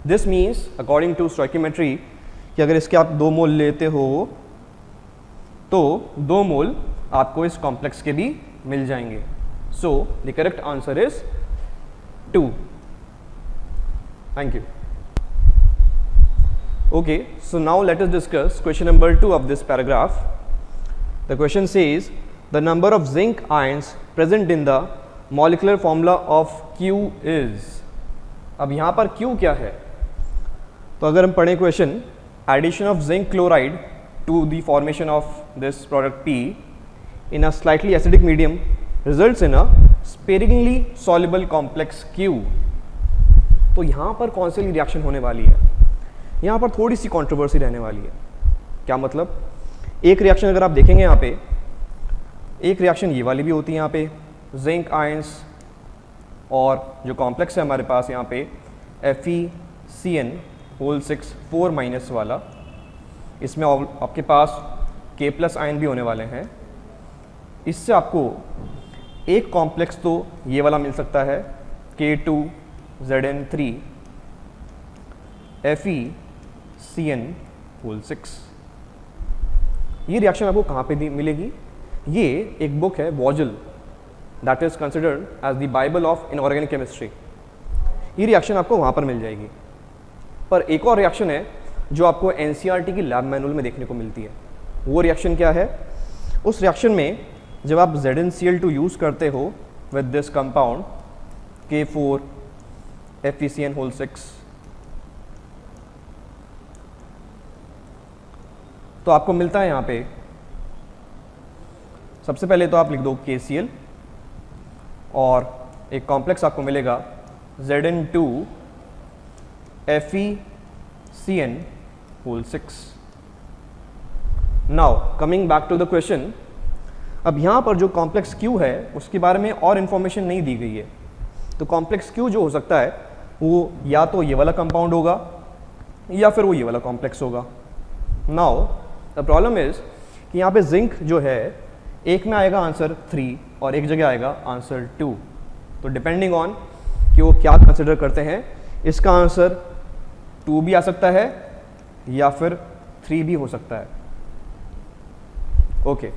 this means according to stoichiometry कि अगर इसके आप 2 मोल लेते हो तो 2 मोल आपको इस कॉम्प्लेक्स के भी मिल जाएंगे. सो the correct answer is 2. Thank you. Okay, so now let us discuss question number 2 of this paragraph. The question says, the number of zinc ions present in the molecular formula of Q is. अब यहाँ पर Q क्या है? तो अगर हम पढ़ें question, addition of zinc chloride to the formation of this product P in a slightly acidic medium results in a sparingly soluble complex Q. तो यहाँ पर कौन सी रिएक्शन होने वाली है? यहाँ पर थोड़ी सी कंट्रोवर्सी रहने वाली है। क्या मतलब? एक रिएक्शन अगर आप देखेंगे यहाँ पे, एक रिएक्शन ये वाली भी होती है यहाँ पे, जिंक आयंस और जो कॉम्प्लेक्स है हमारे पास यहाँ पे FeCN6 4- वाला, इसमें आपके पास K+ आयन भी होने वाले हैं। इससे आपको एक कॉम्प्लेक्स तो ये वाला मिल सकता है K2ZN3 FeCN6। ये रिएक्शन आपको कहाँ पे मिलेगी? ये एक बुक है Vogel, that is considered as the Bible of inorganic chemistry. ये रिएक्शन आपको वहाँ पर मिल जाएगी। पर एक और रिएक्शन है जो आपको NCERT की लैब मैनुअल में देखने को मिलती है। वो रिएक्शन क्या है? उस रिएक्शन में जब आप ZnCl2 यूज़ करते हो with this compound K4 FeCN6, तो आपको मिलता है यहाँ पे, सबसे पहले तो आप लिख दो KCl और एक कॉम्प्लेक्स आपको मिलेगा Zn2 FeCN6। Now coming back to the question, अब यहाँ पर जो कॉम्प्लेक्स Q है उसके बारे में और इन्फॉर्मेशन नहीं दी गई है। तो कॉम्प्लेक्स Q जो हो सकता है वो या तो ये वाला कंपाउंड होगा या फिर वो ये वाला कॉम्प्लेक्स होगा। नाउ द प्रॉब्लम इज कि यहाँ पे जिंक जो है, एक में आएगा आंसर 3 और एक जगह आएगा आंसर 2। तो डिपेंडिंग ऑन कि वो क्या कंसिडर करते हैं, इसका आंसर 2 भी आ सकता है या फिर 3 भी हो सकता है। ओके